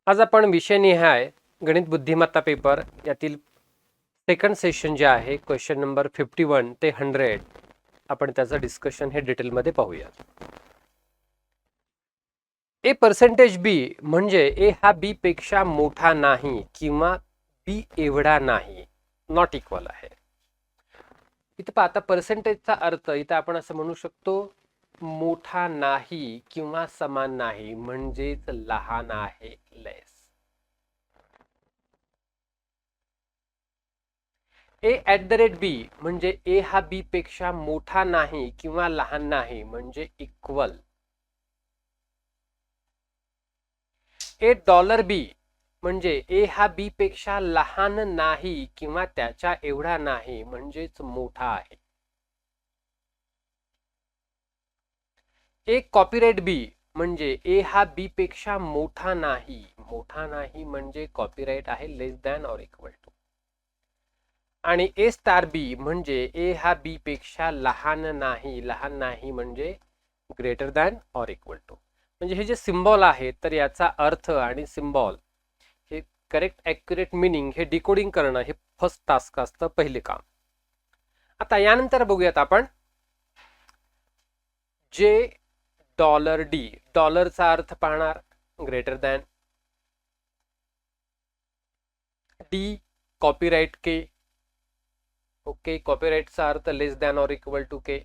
आज आपण विषयनिहाय गणित बुद्धिमत्ता पेपर यातील सेकंड सेशन जे आहे क्वेश्चन नंबर 51 ते 100 आपण त्याचं डिस्कशन हे डिटेलमध्ये पाहूया. ए पर्सेंटेज बी म्हणजे ए हा बी पेक्षा मोठा नाही किंवा बी एवढा नाही, नॉट इक्वल आहे. इथं पहा, आता पर्सेंटेजचा अर्थ इथं आपण असं म्हणू शकतो, मोठा नाही किंवा समान नाही म्हणजेच लहान आहे, लेस. ए ॲट द रेट बी म्हणजे ए हा बी पेक्षा मोठा नाही किंवा लहान नाही म्हणजे इक्वल. ए डॉलर बी म्हणजे ए हा बी पेक्षा लहान नाही किंवा त्याच्या एवढा नाही म्हणजेच मोठा आहे. ए कॉपीराइट बी म्हणजे ए हा बी पेक्षा मोठा नाही म्हणजे कॉपीराइट आहे लेस दॅन ऑर इक्वल टू. आणि ए स्टार बी म्हणजे ए हा बी पेक्षा लहान नाही म्हणजे greater than or equal to. म्हणजे हे जे सिम्बॉल आहे तर याचा अर्थ आणि सिम्बॉल हे करेक्ट ॲक्युरेट मिनिंग हे डिकोडिंग करणं हे फर्स्ट टास्क असतं, पहिले काम. आता यानंतर बघूयात आपण जे डॉलर डी, डॉलरचा अर्थ पाहणार ग्रेटर दॅन, डी कॉपीराइट के, ओके, कॉपीराइटचा अर्थ लेस दॅन ऑर इक्वल टू के,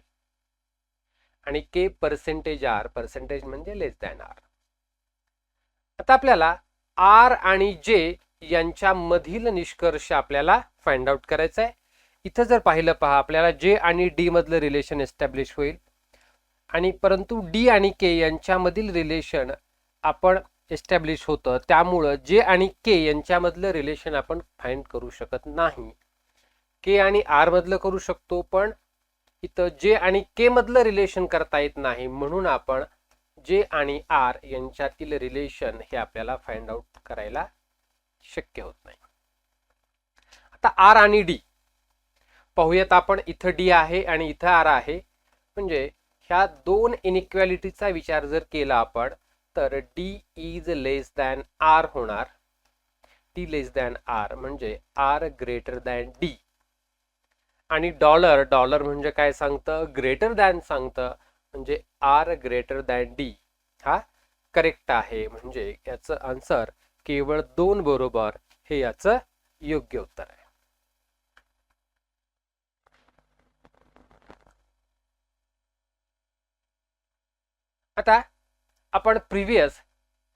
आणि के पर्सेंटेज आर, पर्सेंटेज म्हणजे लेस दॅन आर. आता आपल्याला आर आणि जे यांच्यामधील निष्कर्ष आपल्याला फाइंड आउट करायचा आहे. इथं जर पाहिलं पहा, आपल्याला जे आणि डी मधलं रिलेशन एस्टॅब्लिश होईल, आणि परंतु डी आणि के यांच्यामधील रिलेशन आपण एस्टॅब्लिश होतं, त्यामुळं जे आणि के यांच्यामधलं रिलेशन आपण फाइंड करू शकत नाही. के आणि आर मधलं करू शकतो, पण इथं जे आणि के मधलं रिलेशन करता येत नाही, म्हणून आपण जे आणि आर यांच्यातील रिलेशन हे आपल्याला फाइंड आउट करायला शक्य होत नाही. आता आर आणि डी पाहूयात आपण. इथं डी आहे आणि इथं आर आहे, म्हणजे ह्या दोन इनइक्वॅलिटीचा विचार जर केला आपण तर D is less than R होणार. डी लेस दॅन आर म्हणजे आर ग्रेटर दॅन डी. आणि डॉलर, डॉलर म्हणजे काय सांगतं, ग्रेटर दॅन सांगतं, म्हणजे आर ग्रेटर दॅन डी हा करेक्ट आहे. म्हणजे याचं आन्सर केवळ 2 बरोबर हे याचं योग्य उत्तर आहे. आता आपण प्रिव्हियस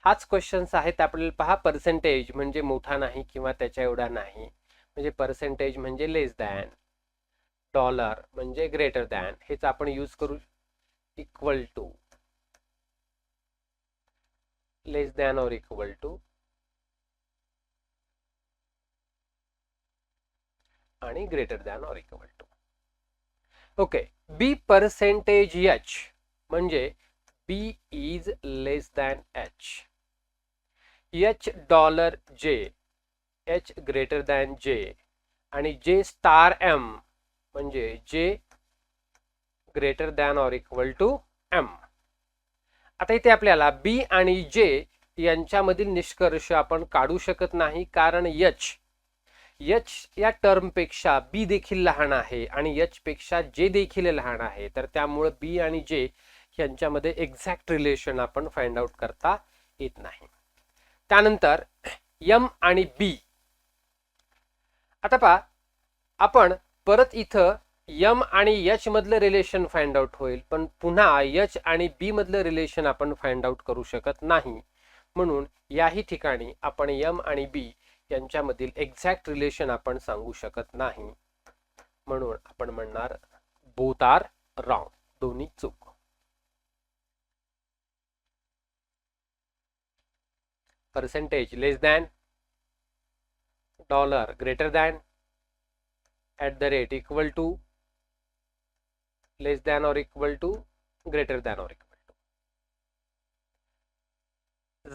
हाच क्वेश्चन्स आहेत आपल्याला पहा. पर्सेंटेज म्हणजे मोठा नाही किंवा त्याच्या एवढा नाही म्हणजे पर्सेंटेज म्हणजे लेस दॅन, डॉलर म्हणजे ग्रेटर दॅन, हेच आपण यूज करू. Equal to, less than or equal to, आणि greater than or equal to. Okay. B percentage H म्हणजे B is less than H. H dollar J, H greater than J, आणि J star M म्हणजे J greater than or equal to M. आता इथे आपल्याला बी आणि जे यांच्यामधील निष्कर्ष आपण काढू शकत नाही, कारण एच या टर्मपेक्षा बी देखील लहान आहे आणि एच पेक्षा जे देखील लहान आहे, तर त्यामुळे बी आणि जे यांच्यामध्ये एक्झॅक्ट रिलेशन आपण फाइंड आउट करता येत नाही. त्यानंतर एम आणि बी. आता पहा, आपण परत इथं एम आणि एच मधलं रिलेशन फाइंड आउट होईल, पण पुन्हा एच आणि बी मधलं रिलेशन आपण फाइंड आउट करू शकत नाही. म्हणून याही ठिकाणी आपण एम आणि बी यांच्यामधील एक्झॅक्ट रिलेशन आपण सांगू शकत नाही, म्हणून आपण म्हणणार बोथ आर रॉंग, दोन्ही चूक. Percentage less than, dollar greater than, at the rate equal to, less than or equal to, greater than or equal to.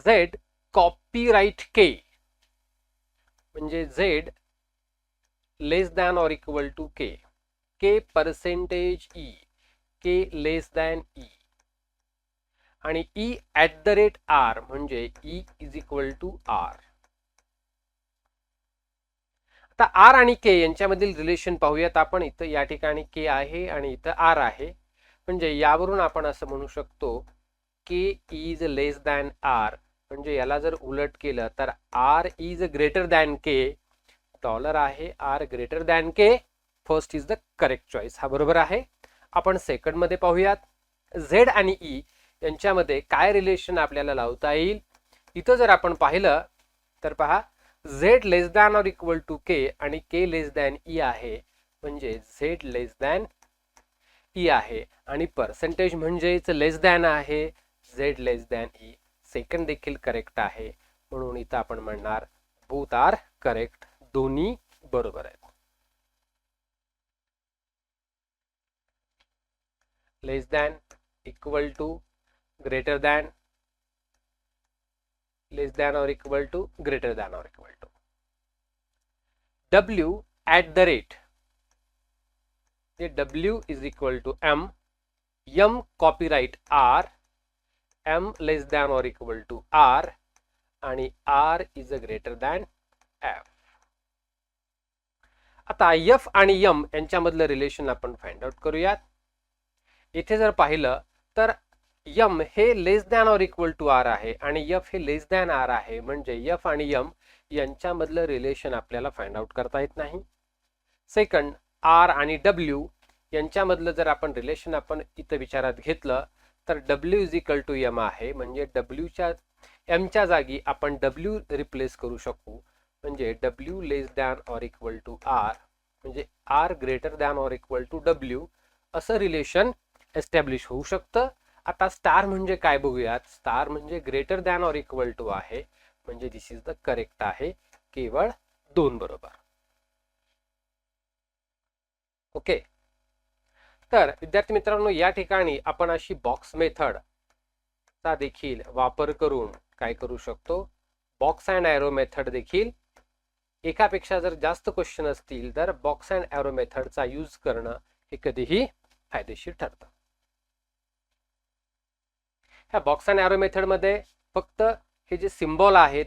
Z copyright K म्हणजे Z less than or equal to K, K percentage E, K less than E, आणि e@r म्हणजे e is equal to r. आता r आणि k यांच्यामधील relation पाहूयात आपण. इथं या ठिकाणी k आहे आणि इथं r आहे. म्हणजे यावरून आपण असं म्हणू शकतो k is less than r. म्हणजे याला जर उलट केलं तर r is greater than k. Dollar आहे r greater than k. First is the correct choice. हा बरोबर आहे. आपण सेकंड मध्ये पाहूयात. z आणि e यांच्यामध्ये काय रिलेशन आपल्याला लावता येईल. इथं जर आपण पाहिलं तर पहा z less than or equal to k आणि k लेस दॅन e आहे. म्हणजे z लेस दॅन e आहे आणि पर्सेंटेज म्हणजेच लेस दॅन आहे. z less than e. Second देखील करेक्ट आहे. म्हणून इथं आपण म्हणणार बोथ आर करेक्ट. दोन्ही बरोबर आहेत. Less than, equal to, greater than, less than or equal to, greater than or equal to. w at the rate, w is equal to m, m copyright r, m less than or equal to r आणि r is a greater than f. आता f आणि m यांच्यामधलं relation आपण find out करूयात. इथे जर पाहिलं तर m हे लेस than or equal to r आहे आणि f हे लेस दॅन r आहे. म्हणजे f आणि m यांच्यामधलं रिलेशन आपल्याला फाइंड आउट करता येत नाही. सेकंड, r आणि w यांच्यामधलं जर आपण रिलेशन आपण इथं विचारात घेतलं तर w is equal to m आहे. म्हणजे w m च्या जागी आपण w रिप्लेस करू शकू. म्हणजे w less than or equal to r म्हणजे r greater than or equal to w असं रिलेशन एस्टॅब्लिश होऊ शकतं. आता स्टार म्हणजे काय बघूयात. स्टार म्हणजे greater than or equal to आहे. म्हणजे दिस इज द करेक्ट आहे. केवळ 2 बरोबर. ओके. तर विद्यार्थी मित्रांनो या ठिकाणी आपण अशी बॉक्स मेथड चा देखील वापर करून काय करू शकतो. बॉक्स अँड एरो मेथड देखील एकापेक्षा जर जास्त क्वेश्चन असतील तर बॉक्स अँड एरो मेथडचा यूज करणं हे कधीही फायदेशीर ठरतं. ह्या बॉक्स अँड एरो मेथड मध्ये फक्त हे जे सिम्बॉल आहेत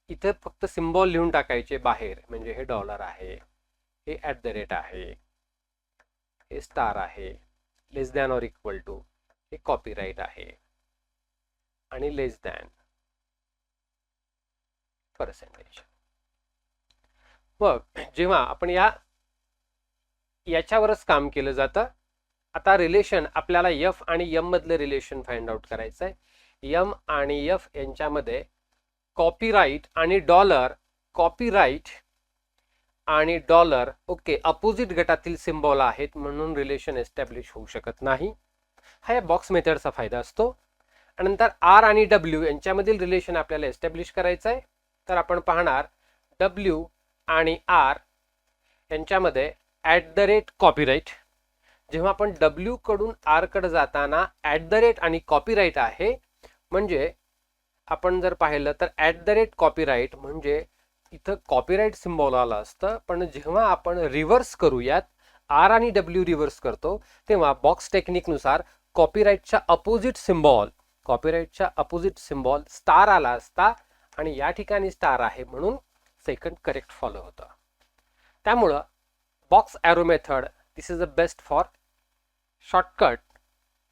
इथे फक्त सिम्बॉल लिहून टाकायचे बाहेर. म्हणजे हे डॉलर आहे, हे @ आहे, हे स्टार आहे, लेस दॅन और इक्वल टू, हे कॉपीराइट आहे आणि लेस दॅन पर्सेंटेज. मग जेव्हा आपण याच्यावरच काम केलं जातं. आता रिलेशन आपल्याला f आणि m मधलं रिलेशन फाइंड आउट करायचं आहे. m आणि f यांच्यामध्ये कॉपीराइट आणि डॉलर, कॉपीराइट आणि डॉलर ओके अपोजिट गटातील सिम्बॉल आहेत म्हणून रिलेशन एस्टॅब्लिश होऊ शकत नाही. हा या बॉक्स मेथडचा फायदा असतो. आणि नंतर r आणि w यांच्यामधील रिलेशन आपल्याला एस्टॅब्लिश करायचं आहे. तर आपण पाहणार w आणि r यांच्यामध्ये @ कॉपीराइट. जेव्हा आपण w कडून r कडे जाताना @ आणि कॉपीराइट आहे. म्हणजे आपण जर पाहिलं तर @ कॉपीराइट म्हणजे इथं कॉपीराइट सिम्बॉल आला असतं. पण जेव्हा आपण रिव्हर्स करूयात r आणि w रिव्हर्स करतो तेव्हा बॉक्स टेक्निक नुसार कॉपीराइटच्या अपोजिट सिम्बॉल स्टार आला असता आणि या ठिकाणी स्टार आहे म्हणून सेकंड करेक्ट फॉलो होतं. त्यामुळं box arrow method this is the best for shortcut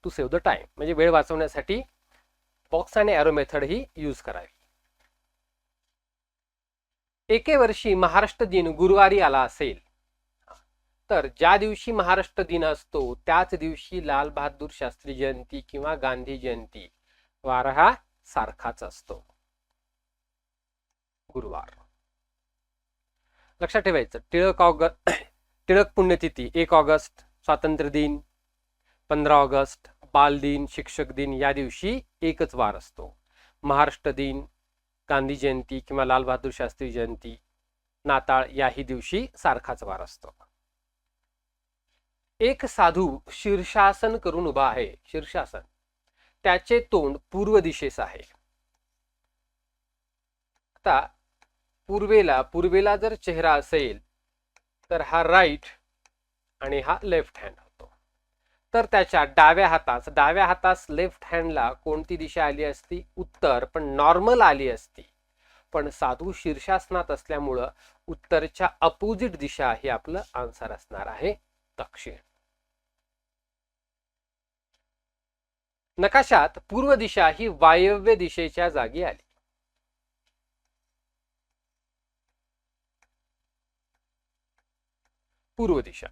to save the time. म्हणजे वेळ वाचवण्यासाठी बॉक्स आणि एरो मेथड ही यूज करावी. एके वर्षी महाराष्ट्र दिन गुरुवारी आला असेल तर ज्या दिवशी महाराष्ट्र दिन असतो त्याच दिवशी लाल बहादूर शास्त्री जयंती किंवा गांधी जयंती वार हा सारखाच असतो. गुरुवार. लक्षात ठेवायचं. टिळक पुण्यतिथी 1 ऑगस्ट, स्वातंत्र्य दिन 15 ऑगस्ट, बाल दिन, शिक्षक दिन या दिवशी एकच वार असतो. महाराष्ट्र दिन, गांधी जयंती किंवा लाल बहादूर शास्त्री जयंती, नाताळ याही दिवशी सारखाच वार असतो. एक साधू शीर्षासन करून उभा आहे. शीर्षासन. त्याचे तोंड पूर्व दिशेस आहे. आता पूर्वेला जर चेहरा असेल तर हा राईट आणि हा लेफ्ट हँड होतो. तर त्याच्या डाव्या हातास लेफ्ट हँडला कोणती दिशा आली असती? उत्तर, पण नॉर्मल आली असती. पण साधू शीर्षासनात असल्यामुळं उत्तरच्या अपोजिट दिशा हे आपलं आन्सर असणार आहे दक्षिण. नकाशात पूर्व दिशा ही वायव्य दिशेच्या जागी आली. पूर्व दिशा.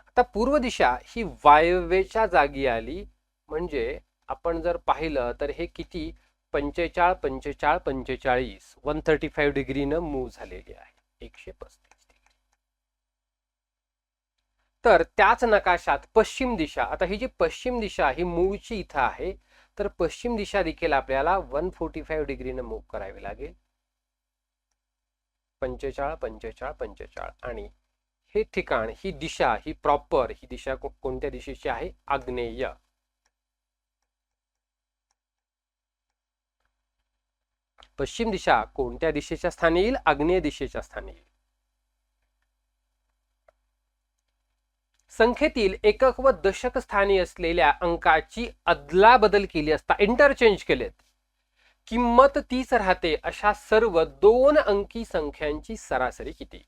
आता पूर्व दिशा ही वायव्येच्या जागी आली म्हणजे आपण जर पाहिलं तर हे किती 45 45 45 135 डिग्रीनं मूव्ह झालेली आहे 135 डिग्री. तर त्याच नकाशात पश्चिम दिशा, आता ही जी पश्चिम दिशा ही मूळची इथं आहे, तर पश्चिम दिशा देखील आपल्याला 145 डिग्रीनं मूव्ह करावी लागेल. 45 45 45 आणि हे ठिकाण, ही दिशा, ही प्रॉपर ही दिशा कोणत्या दिशेची आहे? आग्नेय. पश्चिम दिशा कोणत्या दिशेच्या स्थानी येईल? आग्नेय दिशेच्या स्थानी येईल. संख्येतील एकक व दशक स्थानी असलेल्या अंकाची अदलाबदल केली असता, इंटरचेंज केलेत, किंमत 30 राहते अशा सर्व 2 अंकी संख्यांची सरासरी किती?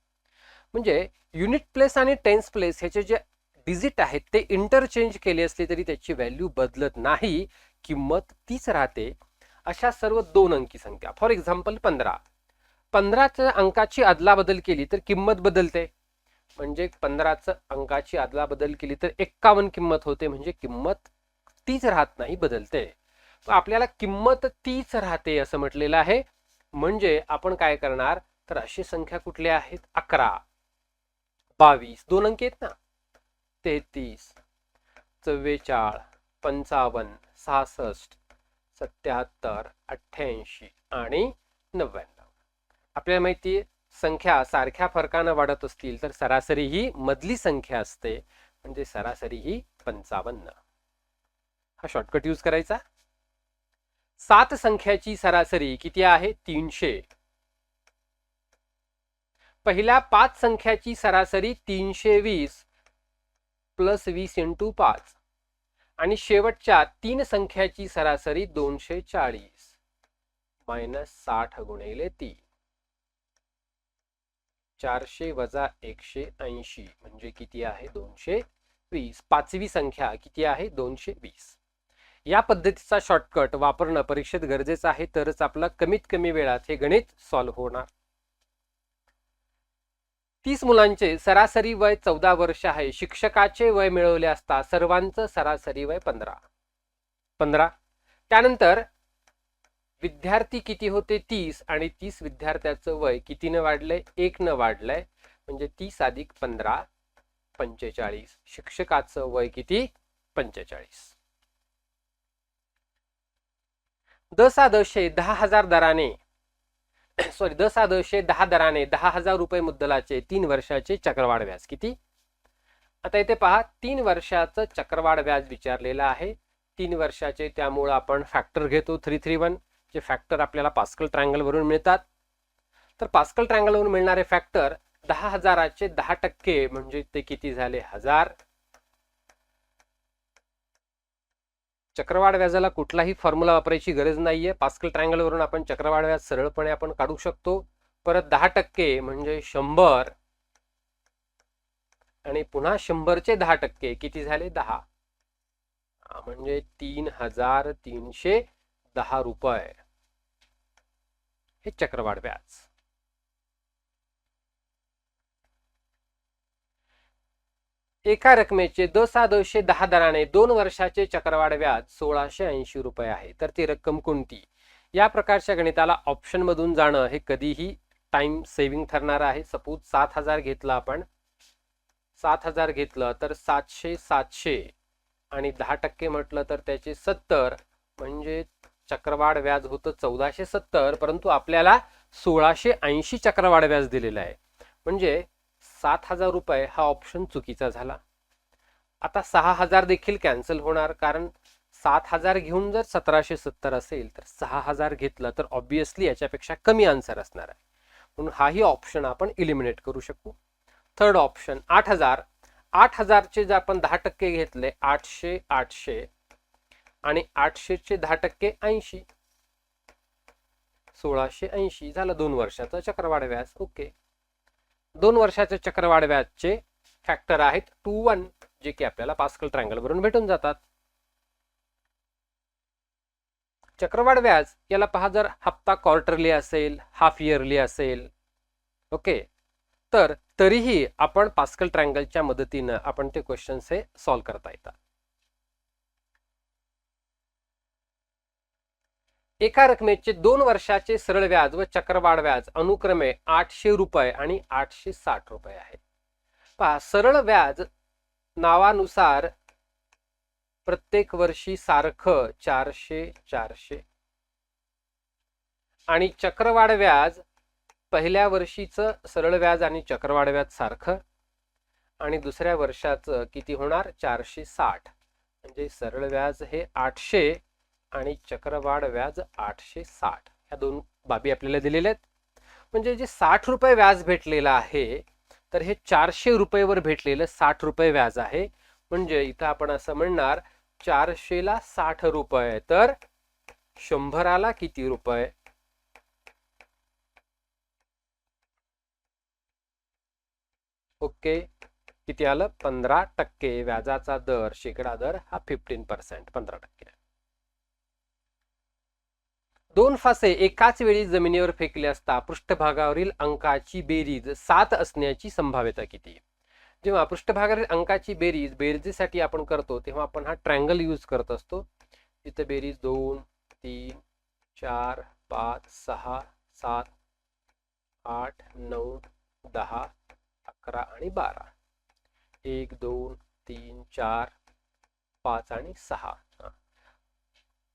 म्हणजे युनिट प्लेस आणि टेन्स प्लेस ह्याचे जे डिजिट आहेत ते इंटरचेंज केले असले तरी त्याची व्हॅल्यू बदलत नाही, किंमत 30 राहते अशा सर्व 2 अंकी संख्या. For example 15. 15च्या अंकाची अदलाबदल केली तर किंमत बदलते, म्हणजे 15च्या अंकाची अदलाबदल केली तर 51 किंमत होते, म्हणजे किंमत 30 राहत नाही, बदलते. आपल्याला किंमत 30 राहते असं म्हटलेलं आहे. म्हणजे आपण काय करणार तर अशी संख्या कुठल्या आहेत? 11, 22 2 अंकी आहेत ना, 33, 44, 55, 66, 77, 88 आणि 99. आपल्याला माहिती आहे संख्या सारख्या फरकानं वाढत असतील तर सरासरी ही मधली संख्या असते, म्हणजे सरासरी ही 55. हा शॉर्टकट यूज करायचा. 7 संख्याची सरासरी किती आहे? 300. पहिल्या 5 संख्याची सरासरी 320 प्लस 20 इंटू 5 आणि शेवटच्या 3 संख्याची सरासरी 240 मायनस 60 गुणिले 3. 400 वजा 180 म्हणजे किती आहे? 220. पाचवी संख्या किती आहे? 220. या पद्धतीचा शॉर्टकट वापरणं परीक्षेत गरजेचं आहे, तरच आपला कमीत कमी वेळात हे गणित सॉल्व्ह होणार. 30 मुलांचे सरासरी वय 14 वर्ष आहे. शिक्षकाचे वय मिळवले असता सर्वांचं सरासरी वय 15. त्यानंतर विद्यार्थी किती होते? 30 आणि 30 विद्यार्थ्याचं वय कितीनं वाढलंय? 1 न वाढलंय, म्हणजे 30 अधिक 15 45. शिक्षकाचं वय किती? 45. दशादशे 10,000 दराने 10,000 रुपये मुद्दलाचे 3 वर्षाचे चक्रवाढ व्याज किती? आता इथे पहा 3 वर्षाचं चक्रवाढ व्याज विचारलेलं आहे. 3 वर्षाचे, त्यामुळे आपण फॅक्टर घेतो 331. जे फॅक्टर आपल्याला पास्कल ट्रायंगल वरून मिळतात. तर पास्कल ट्रायंगल वरून मिळणारे फॅक्टर 10,000चे 10% म्हणजे ते किती झाले? 1000. चक्रवाढ व्याजाला कुठलाही फॉर्म्युला वापरायची गरज नाहीये. पास्कल ट्रायंगल वरून आपण चक्रवाढ व्याज सरळपणे आपण काढू शकतो. परत 10% म्हणजे 100 आणि पुन्हा 100चे 10% किती झाले? 10. म्हणजे 3,310 रुपये हे चक्रवाढ व्याज. एका रकमेचे 10,10 दराने 2 वर्षाचे चक्रवाढ व्याज 1,680 रुपये आहे. तर ती रक्कम कोणती? या प्रकारच्या गणिताला ऑप्शन मधून जाणं हे कधीही टाइम सेव्हिंग ठरणार आहे. सपोज 7,000 घेतलं आपण, 7,000 घेतलं तर 700 आणि 10% म्हटलं तर त्याचे 70, म्हणजे चक्रवाढ व्याज होतं 1470, परंतु आपल्याला 1,680 चक्रवाढ व्याज दिलेलं आहे, म्हणजे 7,000 रुपये हा ऑप्शन चुकीचा झाला. आता 6,000 देखील कॅन्सल होणार, कारण 7,000 घेऊन जर 1,770 असेल तर 6,000 घेतलं तर ऑब्विसली याच्यापेक्षा कमी आन्सर असणार आहे, म्हणून हाही ऑप्शन आपण इलिमिनेट करू शकू. थर्ड ऑप्शन 8,000 8,000चे जर आपण 10% घेतले 800 800 आणि 800चे 10% 80, 1680 झालं 2 वर्षाचं चक्रवाढ व्याज. ओके, 2 वर्षाचे चक्रवाढ व्याजचे फॅक्टर आहेत 2, 1 जे की आपल्याला पास्कल ट्रायंगल वरून भेटून जातात. चक्रवाढ व्याज याला पहा, जर हप्ता क्वार्टरली असेल, हाफ इयरली असेल, ओके, तर तरीही आपण पास्कल ट्रायंगलच्या मदतीनं आपण ते क्वेश्चन्स हे सॉल्व्ह करता येतात. एका रकमेचे 2 वर्षाचे सरळ व्याज व चक्रवाढ व्याज अनुक्रमे 800 रुपये आणि 860 रुपये आहे. पहा, सरळ व्याज नावानुसार प्रत्येक वर्षी सारखं 400 400 आणि चक्रवाढ व्याज पहिल्या वर्षीचं सरळ व्याज आणि चक्रवाढ व्याज सारखं आणि दुसऱ्या वर्षाचं किती होणार 460, म्हणजे सरळ व्याज हे 800 आणि चक्रवाढ व्याज 860, या दोन बाबी आपल्याला दिलेल्या आहेत. म्हणजे जे 60 रुपये व्याज भेटलेलं आहे तर हे 400 रुपयेवर भेटलेलं 60 रुपये व्याज आहे. म्हणजे इथं आपण असं म्हणणार 400 ला 60 रुपये तर 100ला किती रुपये, ओके, किती आलं 15%. व्याजाचा दर शेकडा दर हा 15%, 15%. 2 फासे एकाच वेळी जमिनीवर फेकले असता पृष्ठभागावरील अंकाची बेरीज 7 असण्याची संभाव्यता किती? जेव्हा पृष्ठभागावरील अंकाची बेरीज बेरजेसाठी आपण करतो तेव्हा आपण हा ट्रायंगल यूज करत असतो. इथे बेरीज 2 3 4 5 6 7 8 9 10 11 आणि 12, 1 2 3 4 5 आणि 6.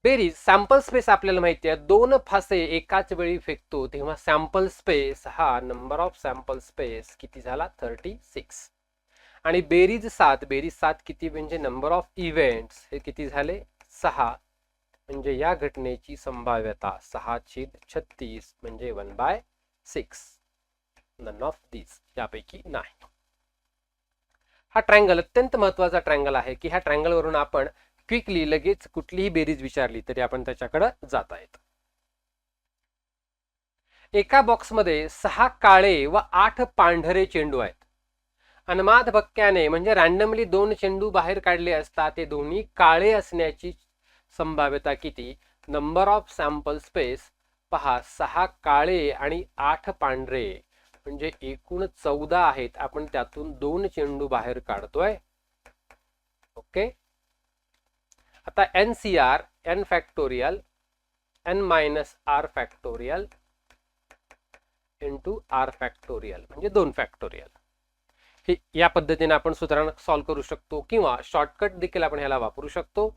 बेरीज सॅम्पल स्पेस आपल्याला माहिती आहे, 2 फासे एकाच वेळी फेकतो तेव्हा सॅम्पल स्पेस हा नंबर ऑफ सॅम्पल स्पेस किती झाला 36. आणि बेरीज 7 किती म्हणजे नंबर ऑफ इव्हेंट्स हे किती झाले 6. म्हणजे या घटनेची संभाव्यता 6/36 म्हणजे 1/6. नन ऑफ दिस, यापैकी नाही. हा ट्रायंगल अत्यंत महत्वाचा ट्रायंगल आहे की ह्या ट्रायंगल वरून आपण क्विकली लगेच कुठलीही बेरीज विचारली तरी आपण त्याच्याकडे जाता येत. एका बॉक्समध्ये 6 काळे व 8 पांढरे चेंडू आहेत. अनमाद भक्क्याने म्हणजे रॅन्डमली 2 चेंडू बाहेर काढले असता ते दोन्ही काळे असण्याची संभाव्यता किती? नंबर ऑफ सॅम्पल स्पेस पहा, 6 काळे आणि 8 पांढरे म्हणजे एकूण 14 आहेत. आपण त्यातून 2 चेंडू बाहेर काढतोय. ओके, आता NCR n factorial n minus R factorial into R factorial म्हणजे 2 फॅक्टोरियल. हे या पद्धतीने आपण सूत्रांना सॉल्व्ह करू शकतो किंवा शॉर्टकट देखील आपण ह्याला वापरू शकतो.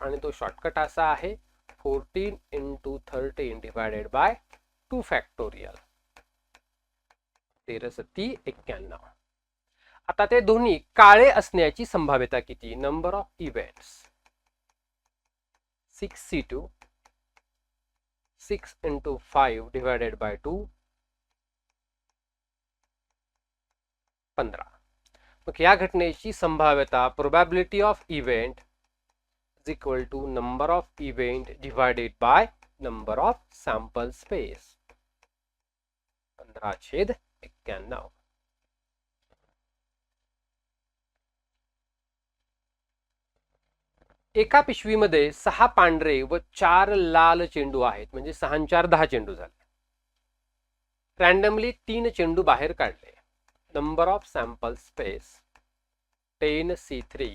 आणि तो शॉर्टकट असा आहे 14 इंटू 13 डिवायडेड बाय 2 फॅक्टोरियल 13×91. आता ते दोन्ही काळे असण्याची संभाव्यता किती? Number of events 6C2 6 into 5 divided by 2 15. मग या घटनेची संभाव्यता probability of event is equal to number of event divided by number of sample space 15/91. एका पिशवीमध्ये 6 पांढरे व 4 लाल चेंडू आहेत. म्हणजे 6 आणि 4 10 चेंडू झाले. रॅन्डमली 3 चेंडू बाहेर काढले. Number of sample space 10C3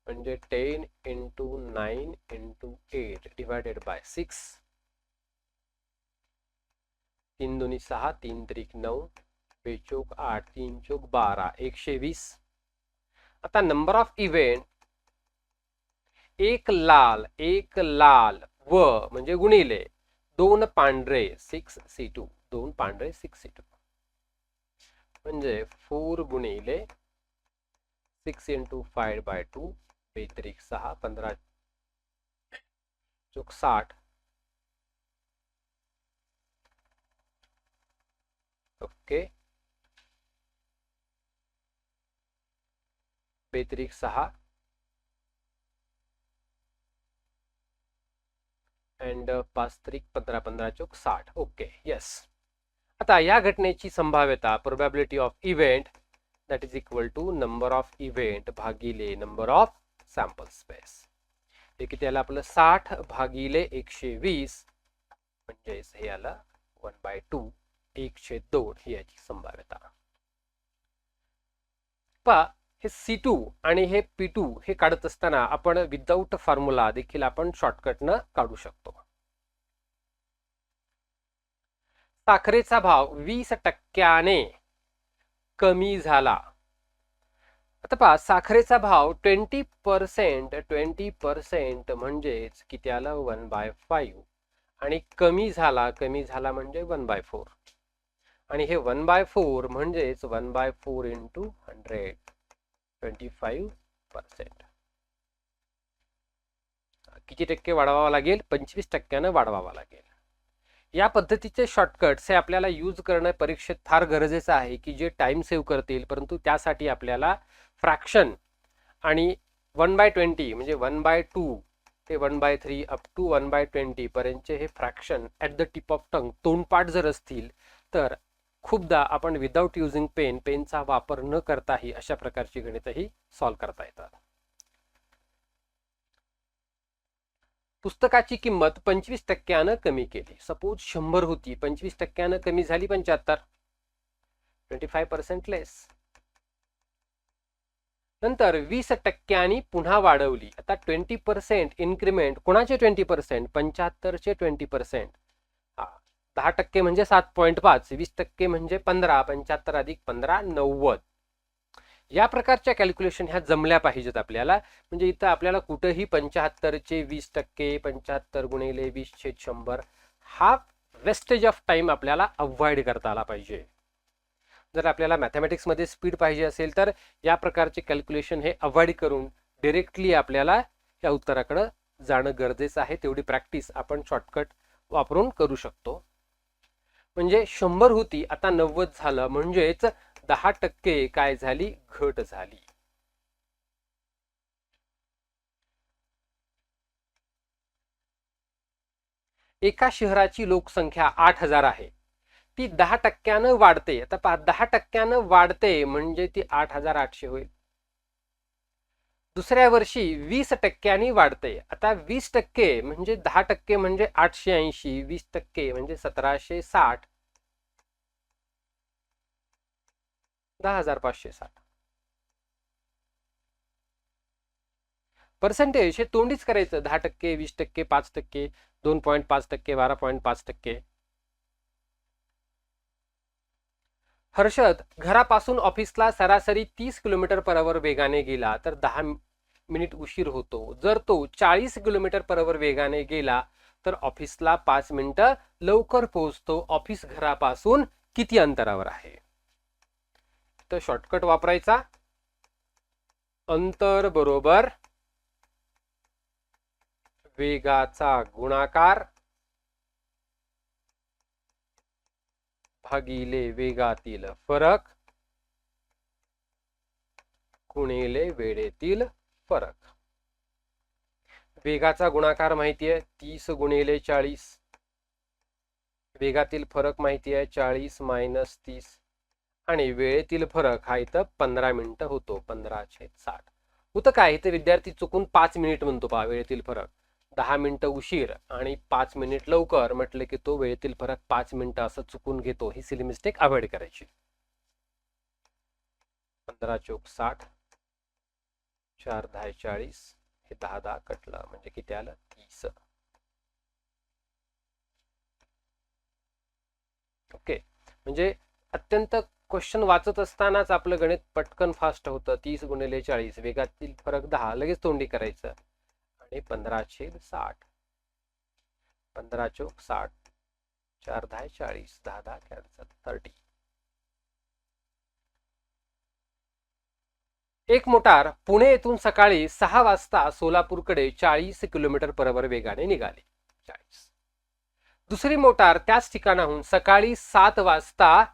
म्हणजे 10 इंटू 9 इंटू 8 डिवायडेड बाय 6. 3 2 6 3 3 9 2 चौक 8 3 चौक 12 120. आता नंबर ऑफ इव्हेंट एक लाल व म्हणजे गुणिले 2 पांढरे 6C2 2 पांढरे 6C2 म्हणजे 4 गुणिले 6 इंटू 5/2 बेत्रिक 6 15 चौक 60. ओके, बेत्रिक 6 अँड 5 त्रिक 15, 15 चौक 60. Okay, yes. आता या घटनेची संभाव्यता, probability of event, that is equal to number of event भागिले नंबर ऑफ सॅम्पल स्पेस. हे किती आलं आपलं 60 भागिले 120 म्हणजेच हे आलं 1/2 1/2 ही याची संभाव्यता. पहा, हे C2 आणि हे P2 हे काढत असताना आपण विदाऊट फॉर्म्युला देखील आपण शॉर्टकटनं काढू शकतो. साखरेचा भाव 20% कमी झाला. आता पहा, साखरेचा भाव 20% म्हणजेच किती आलं 1/5 आणि कमी झाला म्हणजे 1/4 आणि हे 1/4 म्हणजेच 1/4 इंटू 100 25%. किती टक्के वाढवावा लागेल? 25% वाढवावा लागेल. या पद्धतीचे शॉर्टकट्स हे आपल्याला यूज करणं परीक्षेत फार गरजेचं आहे की जे टाइम सेव्ह करतील, परंतु त्यासाठी आपल्याला फ्रॅक्शन आणि 1/20 म्हणजे 1/2 ते 1/3 अप टू 1/20 पर्यंतचे हे fraction at the tip of tongue तोंडपाठ जर असतील तर खूपदा आपण विदाऊट युजिंग पेनचा वापर न करताही अशा प्रकारची गणितही सॉल्व्ह करता येतात. पुस्तकाची किंमत 25% कमी केली. सपोज 100 होती, 25% कमी झाली 75, 25% लेस. नंतर 20% पुन्हा वाढवली. आता 20% इन्क्रिमेंट. कोणाचे 20%? 75चे 20%. 10% म्हणजे 7.5, 20% म्हणजे 15, 75 अधिक 15 90. या प्रकारच्या कॅल्क्युलेशन ह्या जमल्या पाहिजेत आपल्याला. म्हणजे इथं आपल्याला कुठेही 75चे 20%, 75 गुणिले 20/100 हा वेस्टेज ऑफ टाइम आपल्याला अवॉइड करता आला पाहिजे. जर आपल्याला मॅथमॅटिक्स मध्ये स्पीड पाहिजे असेल तर या प्रकारचे कॅल्क्युलेशन हे अवॉइड करून डायरेक्टली आपल्याला या उत्तराकडे जाणं गरजेचं आहे. तेवढी प्रॅक्टिस आपण शॉर्टकट वापरून करू शकतो. म्हणजे 100 होती, आता 90 झालं, म्हणजेच 10% काय झाली? घट झाली. एका शहराची लोकसंख्या 8000 आहे, ती 10% वाढते. आता पहा, 10% वाढते म्हणजे ती 8800 होईल. दुसऱ्या वर्षी 20% वाढते. आता 20% म्हणजे 10% म्हणजे 880, 20% म्हणजे 1760, 10,560. पर्सेंटेज हे तोंडीच करायचं. 10%, 20%, 5%, 2.5%, 12.5%. हर्षद घरापासून ऑफिसला सरासरी 30 km/h वेगाने गेला तर 10 मिनिट उशीर होतो. जर तो 40 km/h वेगाने गेला तर ऑफिसला 5 मिनिटं लवकर पोहोचतो. ऑफिस घरापासून किती अंतरावर आहे? तर शॉर्टकट वापरायचा. अंतर बरोबर वेगाचा गुणाकार भागिले वेगातील फरक गुणिले वेळेतील फरक. वेगाचा गुणाकार माहिती आहे 30 गुणिले 40. वेगातील फरक माहिती आहे 40 - 30 आणि वेळेतील फरक हा इथं 15 मिनिटं होतो. 15/60 होतं काय? इथे विद्यार्थी चुकून 5 मिनिट म्हणतो. पहा, वेळेतील फरक 10 मिनिटं उशीर आणि 5 मिनिट लवकर म्हटले की तो वेळेतील फरक 5 मिनिटं असं चुकून घेतो. ही सिली मिस्टेक अवॉइड करायची. 15 चौक 60, 4 10 40, हे 10 10 कटलं म्हणजे किती आलं? 30. ओके, म्हणजे अत्यंत क्वेश्चन वाचत असतानाच आपलं गणित पटकन फास्ट होतं. 30 गुणिले 40, वेगातील फरक 10, लगेच तोंडी करायचं आणि 15/60, 15 चौक 60, 4 10 40, 10 10 कॅन्सल, 30. एक मोटार पुणे येथून सकाळी 6 वाजता सोलापूरकडे 40 km/h वेगाने निघाली. 40. दुसरी मोटार त्याच ठिकाणाहून सकाळी 7 वाजता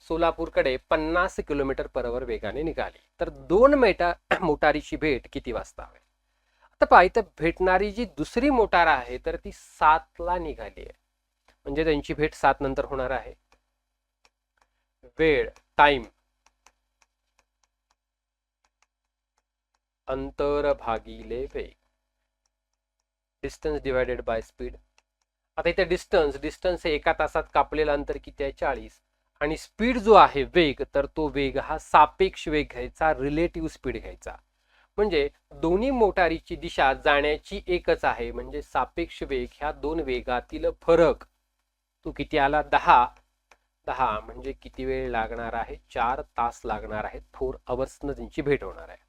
सोलापूरकडे 50 किलोमीटर पर आवर वेगाने निघाली तर 2 मोटारीची भेट किती वाजता होईल? आता पहा इथं भेटणारी जी दुसरी मोटार आहे तर ती 7 ला निघाली आहे, म्हणजे त्यांची भेट 7 नंतर होणार आहे. वेळ टाइम अंतर भागिले वेग, डिस्टन्स डिवायडेड बाय स्पीड. आता इथे डिस्टन्स हे एका तासात कापलेलं अंतर किती आहे? 40. आणि स्पीड जो आहे वेग, तर तो वेग हा सापेक्ष वेग घ्यायचा, रिलेटिव्ह स्पीड घ्यायचा. म्हणजे दोन्ही मोटारीची दिशा जाण्याची एकच आहे, म्हणजे सापेक्ष वेग ह्या दोन वेगातील फरक तो किती आला? 10. म्हणजे किती वेळ लागणार आहे? 4 तास लागणार आहेत. 4 अवर्सनं त्यांची भेट होणार आहे.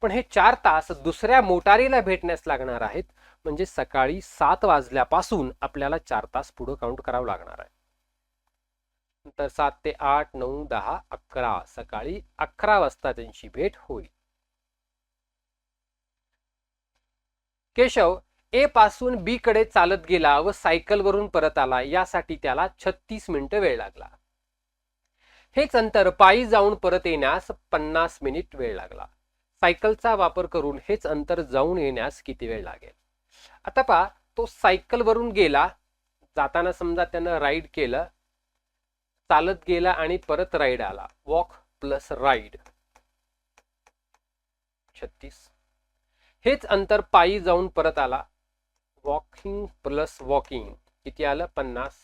पण हे 4 तास दुसऱ्या मोटारीला भेटण्यास लागणार आहेत, म्हणजे सकाळी 7 वाजल्यापासून आपल्याला 4 तास पुढे काउंट करावं लागणार आहे. नंतर 7 ते 8, 9, 10, 11 सकाळी 11 वाजता त्यांची भेट होईल. केशव ए पासून बी कडे चालत गेला व सायकल वरून परत आला, यासाठी त्याला 36 मिनिटं वेळ लागला. हेच अंतर पायी जाऊन परत येण्यास 50 मिनिट वेळ लागला. सायकलचा वापर करून हेच अंतर जाऊन येण्यास किती वेळ लागेल? आता पहा, तो सायकल वरून गेला, जाताना समजा त्यानं राईड केलं, चालत गेला आणि परत राईड आला, वॉक प्लस राईड 36. हेच अंतर पायी जाऊन परत आला, वॉकिंग प्लस वॉकिंग किती आलं? 50.